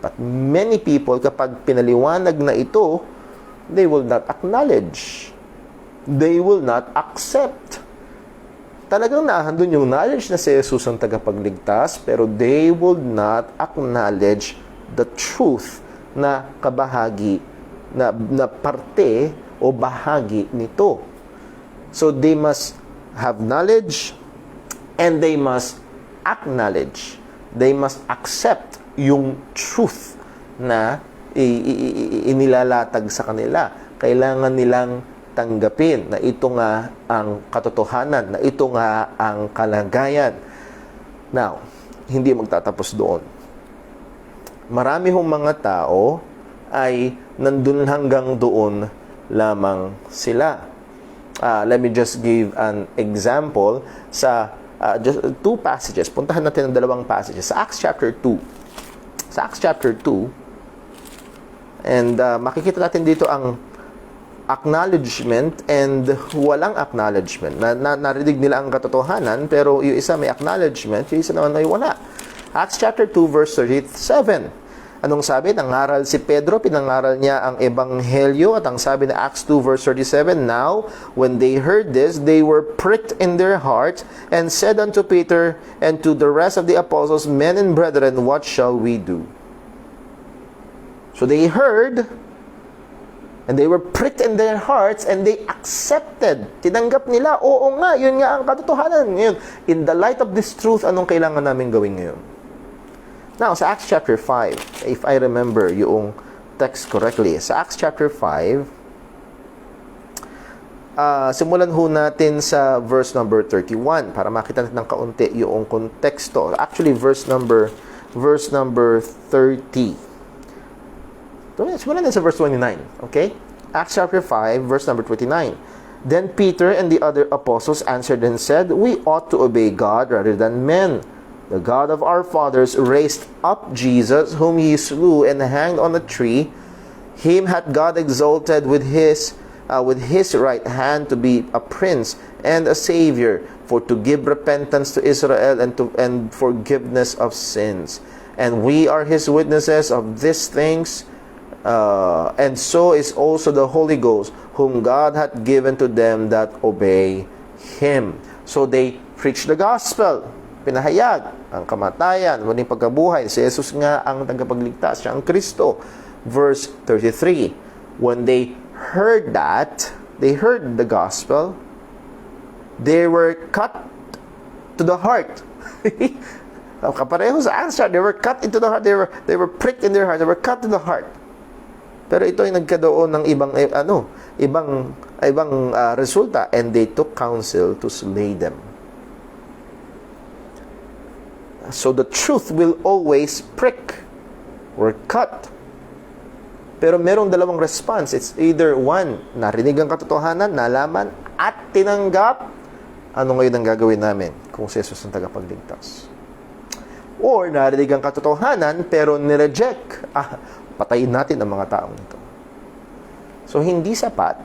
But many people, kapag pinaliwanag na ito, they will not acknowledge. They will not accept. Talagang naahandun yung knowledge na si Jesus ang tagapagligtas, pero they will not acknowledge the truth na kabahagi, na parte o bahagi nito. So they must have knowledge and they must acknowledge. They must accept yung truth na inilalatag sa kanila. Kailangan nilang tanggapin na ito nga ang katotohanan, na ito nga ang kalagayan. Now, hindi magtatapos doon. Marami hong mga tao ay nandun hanggang doon lamang sila. Let me just give an example sa just two passages. Puntahan natin ang dalawang passages. Sa Acts chapter 2. Sa Acts chapter 2, and makikita natin dito ang acknowledgement and walang acknowledgement. Narinig nila ang katotohanan, pero yung isa may acknowledgement, yung isa naman ay wala. Acts chapter 2 verse 37. Anong sabi? Nangaral si Pedro, pinangaral niya ang ebanghelyo, at ang sabi na Acts 2 verse 37, "Now, when they heard this, they were pricked in their hearts, and said unto Peter and to the rest of the apostles, Men and brethren, what shall we do?" So they heard, and they were pricked in their hearts, and they accepted. Tinanggap nila, oo nga, yun nga ang katotohanan. Ngayon, in the light of this truth, anong kailangan namin gawin ngayon? Now, sa Acts chapter 5, if I remember yung text correctly, sa Acts chapter 5, simulan ho natin sa verse number 31 para makita natin ng kaunti yung konteksto. Actually, verse number 30. Simulan natin sa verse 29, okay? Acts chapter 5, verse number 29. "Then Peter and the other apostles answered and said, We ought to obey God rather than men. The God of our fathers raised up Jesus, whom he slew and hanged on a tree. Him hath God exalted with his right hand to be a prince and a savior, for to give repentance to Israel and forgiveness of sins. And we are his witnesses of these things, and so is also the Holy Ghost, whom God hath given to them that obey him." So they preach the gospel. Pinahayag ang kamatayan, muling pagkabuhay. Si Jesus nga ang tagapagligtas, siya ang Kristo. Verse 33, when they heard that, they heard the gospel, they were cut to the heart. Kapareho sa answer, they were cut into the heart, they were pricked in their heart, they were cut to the heart. Pero ito ay nagkadoon ng ibang resulta, and they took counsel to slay them. So the truth will always prick or cut. Pero merong dalawang response. It's either one, narinig ang katotohanan, nalaman, at tinanggap. Ano ngayon ang gagawin namin kung si Jesus ang tagapagligtas? Or narinig ang katotohanan, pero nireject. Patayin natin ang mga taong ito. So hindi sapat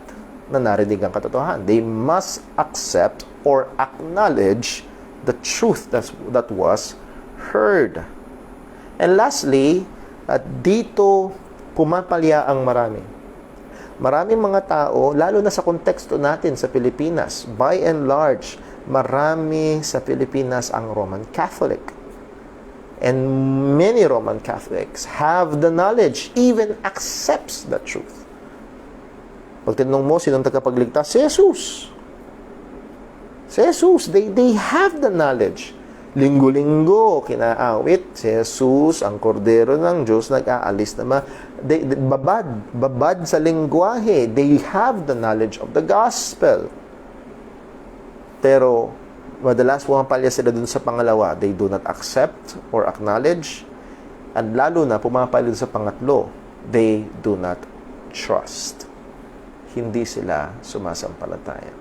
na narinig ang katotohanan. They must accept or acknowledge the truth that was heard. And lastly, at dito pumapalya ang marami. Maraming mga tao, lalo na sa konteksto natin sa Pilipinas, by and large, marami sa Pilipinas ang Roman Catholic. And many Roman Catholics have the knowledge, even accepts the truth. Pag tinanong mo, sinong tagapagligtas? Si Jesus. Si Jesus, they have the knowledge. Linggo-linggo, kinaawit, si Jesus, ang kordero ng Diyos, nag-aalis na babad sa lingwahe. They have the knowledge of the gospel. Pero, madalas pumapalya sila dun sa pangalawa. They do not accept or acknowledge. And lalo na, pumapalya sa pangatlo, they do not trust. Hindi sila sumasampalataya.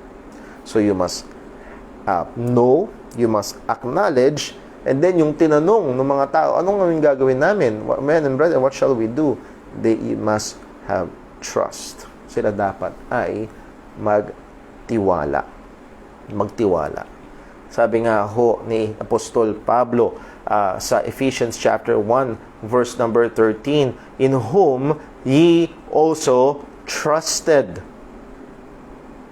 So, you must know, you must acknowledge, and then yung tinanong ng mga tao, anong gagawin namin? Men and brethren, what shall we do? They must have trust. Sila dapat ay magtiwala. Sabi nga ho ni Apostol Pablo sa Ephesians chapter 1 verse number 13, "In whom ye also trusted."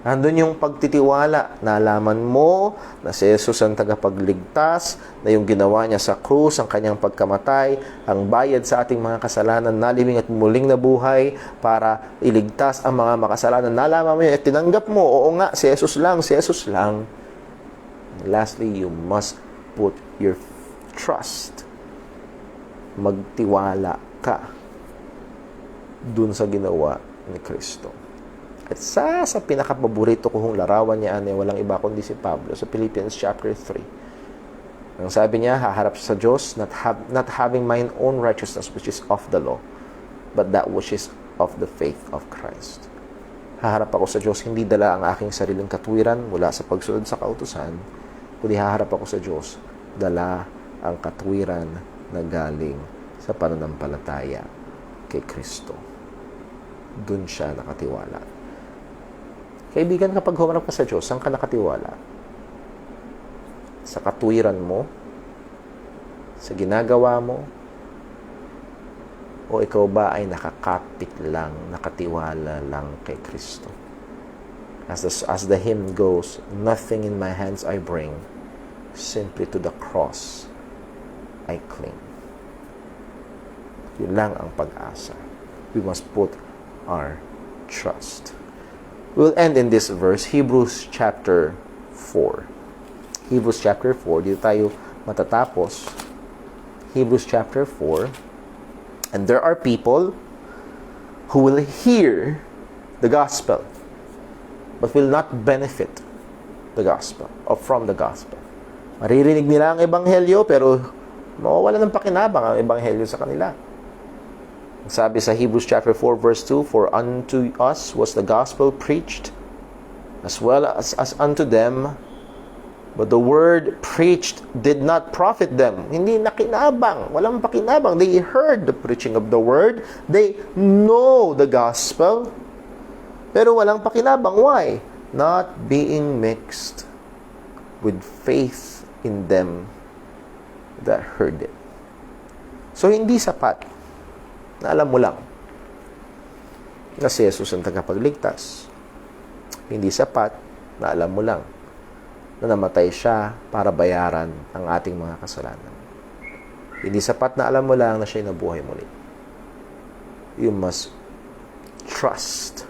Nandun yung pagtitiwala. Nalaman mo na si Jesus ang tagapagligtas, na yung ginawa niya sa krus, ang kanyang pagkamatay, ang bayad sa ating mga kasalanan, naliming at muling nabuhay para iligtas ang mga makasalanan. Nalaman mo yun at tinanggap mo, oo nga, si Jesus lang. And lastly, you must put your trust. Magtiwala ka dun sa ginawa ni Kristo. Bakit? Sa pinakapaborito ko hong larawan niya, walang iba kundi si Pablo sa Philippians chapter 3. Ang sabi niya, haharap sa Diyos, not having mine own righteousness which is of the law, but that which is of the faith of Christ. Haharap ako sa Diyos, hindi dala ang aking sariling katwiran mula sa pagsunod sa kautusan, kundi haharap ako sa Diyos, dala ang katwiran na galing sa pananampalataya kay Kristo. Doon siya nakatiwala. Kaibigan, kapag humarap ka sa Diyos, saan ka nakatiwala? Sa katwiran mo? Sa ginagawa mo? O ikaw ba ay nakakapit lang, nakatiwala lang kay Kristo? As the hymn goes, nothing in my hands I bring, simply to the cross I cling. Yun lang ang pag-asa. We must put our trust. We'll end in this verse, Hebrews chapter 4. Hebrews chapter 4, dito tayo matatapos. Hebrews chapter 4. And there are people who will hear the gospel, but will not benefit the gospel, or from the gospel. Maririnig nila ang ebanghelyo, pero mawawala ng pakinabang ang ebanghelyo sa kanila. Sabi sa Hebrews chapter 4 verse 2, for unto us was the gospel preached, as well as unto them, but the word preached did not profit them. Hindi nakinabang, walang pakinabang. They heard the preaching of the word, they know the gospel, pero walang pakinabang. Why? Not being mixed with faith in them that heard it. So hindi sapat na alam mo lang na si Jesus ang tagapagligtas. Hindi sapat na alam mo lang na namatay siya para bayaran ang ating mga kasalanan. Hindi sapat na alam mo lang na siya'y nabuhay muli. You must trust.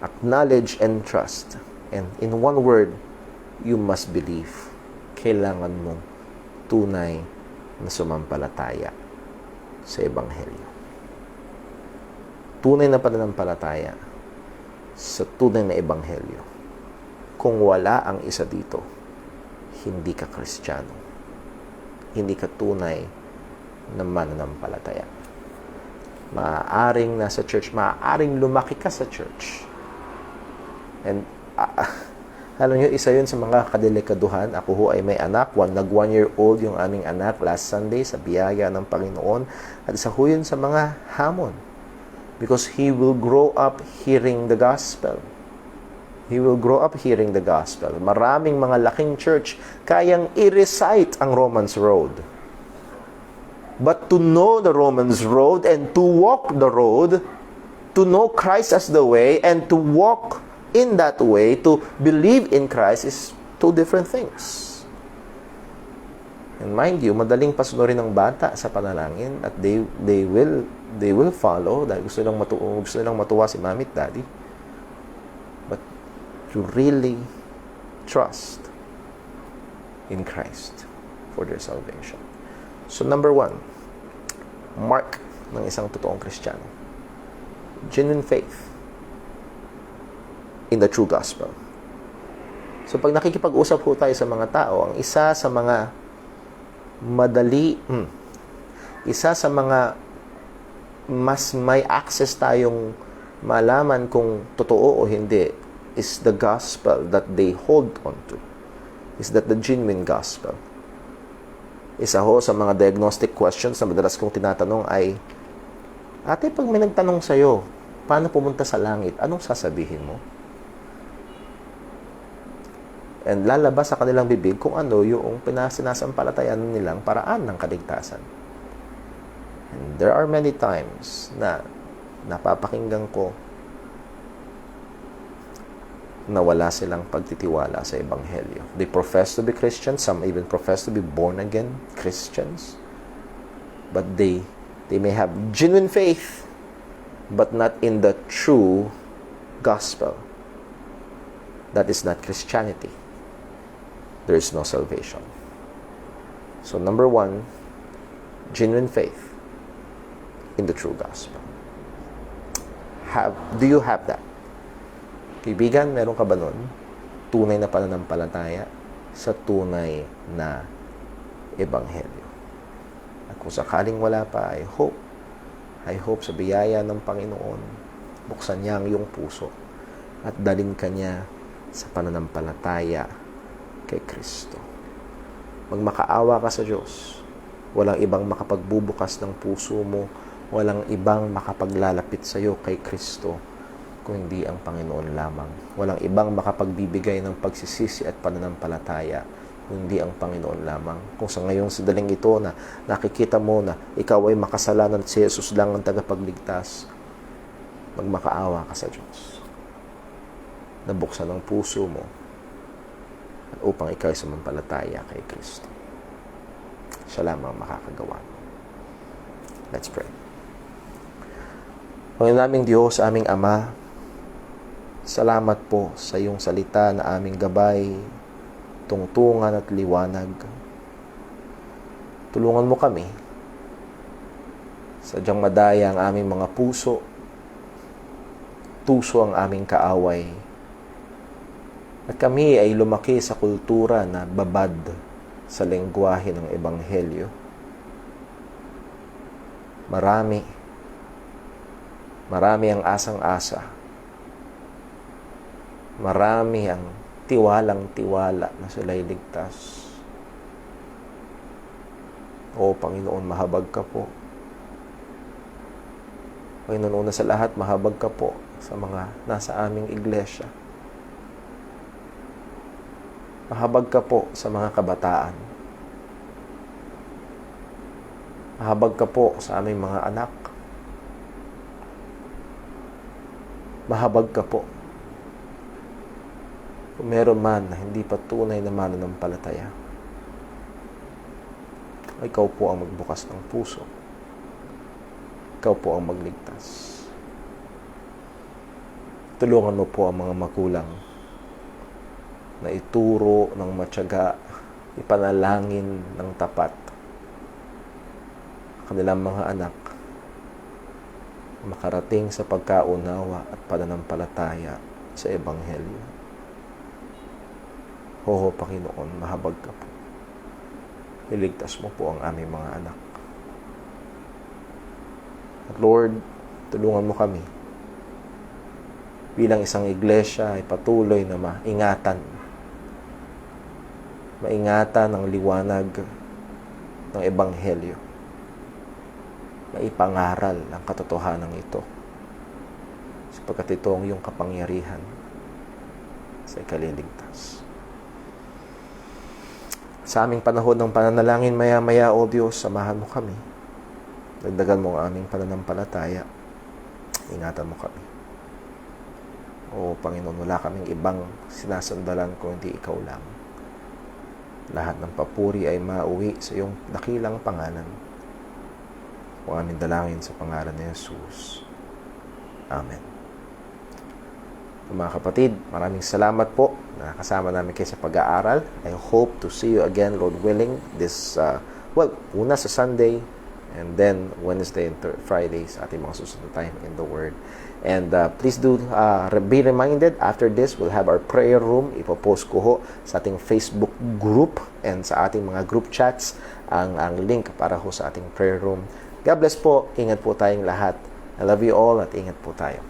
Acknowledge and trust. And in one word, you must believe. Kailangan mong tunay na sumampalataya sa Ebanghelyo. Tunay na pananampalataya sa tunay na Ebanghelyo. Kung wala ang isa dito, hindi ka Kristiyano. Hindi ka tunay na mananampalataya. Maaaring nasa church, maaaring lumaki ka sa church. And alam nyo, isa yun sa mga kadelikaduhan. Ako ho ay may anak. Nag 1 year old yung aming anak last Sunday sa biyaya ng Panginoon. At isa ho yun sa mga hamon. Because he will grow up hearing the gospel. He will grow up hearing the gospel. Maraming mga laking church kayang i-recite ang Romans Road. But to know the Romans Road and to walk the road, to know Christ as the way and to walk in that way, to believe in Christ, is two different things. And mind you, madaling pasunurin ng bata sa panalangin at they will follow dahil gusto nilang matuwa si Mami at Daddy. But to really trust in Christ for their salvation. So number 1, mark ng isang totoong Kristiyano. Genuine faith in the true gospel. So pag nakikipag-usap po tayo sa mga tao, ang isa sa mga mas may access tayong malaman kung totoo o hindi is the gospel that they hold on to. Is that the genuine gospel? Isa ho sa mga diagnostic questions na madalas kong tinatanong ay, ate, pag may nagtanong sa'yo, paano pumunta sa langit? Anong sasabihin mo? And lalabas sa kanilang bibig kung ano yung sinasampalatayan nilang paraan ng kaligtasan. And there are many times na napapakinggan ko na wala silang pagtitiwala sa Ebanghelyo. They profess to be Christians, some even profess to be born-again Christians. But they may have genuine faith, but not in the true gospel. That is not Christianity. There is no salvation. So number 1, genuine faith in the true gospel. Do you have that? Kaibigan, meron ka ba nun? Tunay na pananampalataya sa tunay na ebanghelyo. At kung sakaling wala pa, I hope sa biyaya ng Panginoon, buksan niya ang iyong puso at dalhin ka niya sa pananampalataya kay Kristo. Magmakaawa ka sa Diyos. Walang ibang makapagbubukas ng puso mo, walang ibang makapaglalapit sa iyo kay Kristo, kung hindi ang Panginoon lamang. Walang ibang makapagbibigay ng pagsisisi at pananampalataya, kung hindi ang Panginoon lamang. Kung sa ngayong sadaling ito na nakikita mo na ikaw ay makasalanan at si Jesus lang ang tagapagligtas, magmakaawa ka sa Diyos. Nabuksan ang puso mo upang ikaw ay sumampalataya kay Kristo. Siya lamang makakagawa. Let's pray. Panginoon naming Diyos, aming Ama, salamat po sa iyong salita na aming gabay, tungtungan at liwanag. Tulungan mo kami, sadyang madaya ang aming mga puso, tuso ang aming kaaway, at kami ay lumaki sa kultura na babad sa lengguwahe ng Ebanghelyo. Marami ang asang-asa. Marami ang tiwalang-tiwala na sila'y ligtas. O Panginoon, mahabag ka po. Panginoon, una sa lahat, mahabag ka po sa mga nasa aming iglesia. Mahabag ka po sa mga kabataan. Mahabag ka po sa aming mga anak. Mahabag ka po kung meron man na hindi pa tunay na mananampalataya. Ikaw po ang magbukas ng puso. Ikaw po ang magligtas. Tulungan mo po ang mga magulang na ituro ng matyaga, ipanalangin ng tapat kanilang mga anak makarating sa pagkaunawa at pananampalataya sa Ebanghelyo. Oo, Panginoon, mahabag ka po. Iligtas mo po ang aming mga anak. At Lord, tulungan mo kami bilang isang iglesia ay patuloy na maingatan ang liwanag ng Ebanghelyo. Maipangaral ang katotohanan ito sapagkat ito ang iyong kapangyarihan sa ikaliligtas. Sa aming panahon ng pananalangin maya-maya, O Diyos, samahan mo kami. Dagdagan mo ang aming pananampalataya. Ingatan mo kami. O Panginoon, wala kaming ibang sinasandalan kung hindi ikaw lang. Lahat ng papuri ay mauwi sa iyong dakilang pangalan. O aming dalangin sa pangalan ni Jesus. Amen. Mga kapatid, maraming salamat po na kasama namin kayo sa pag-aaral. I hope to see you again, Lord willing, this, una sa Sunday, and then Wednesday and Friday sa ating mga susunod time in the Word. And please do be reminded, after this, we'll have our prayer room. Ipopost ko ho sa ating Facebook group and sa ating mga group chats ang link para ho sa ating prayer room. God bless po. Ingat po tayong lahat. I love you all at ingat po tayo.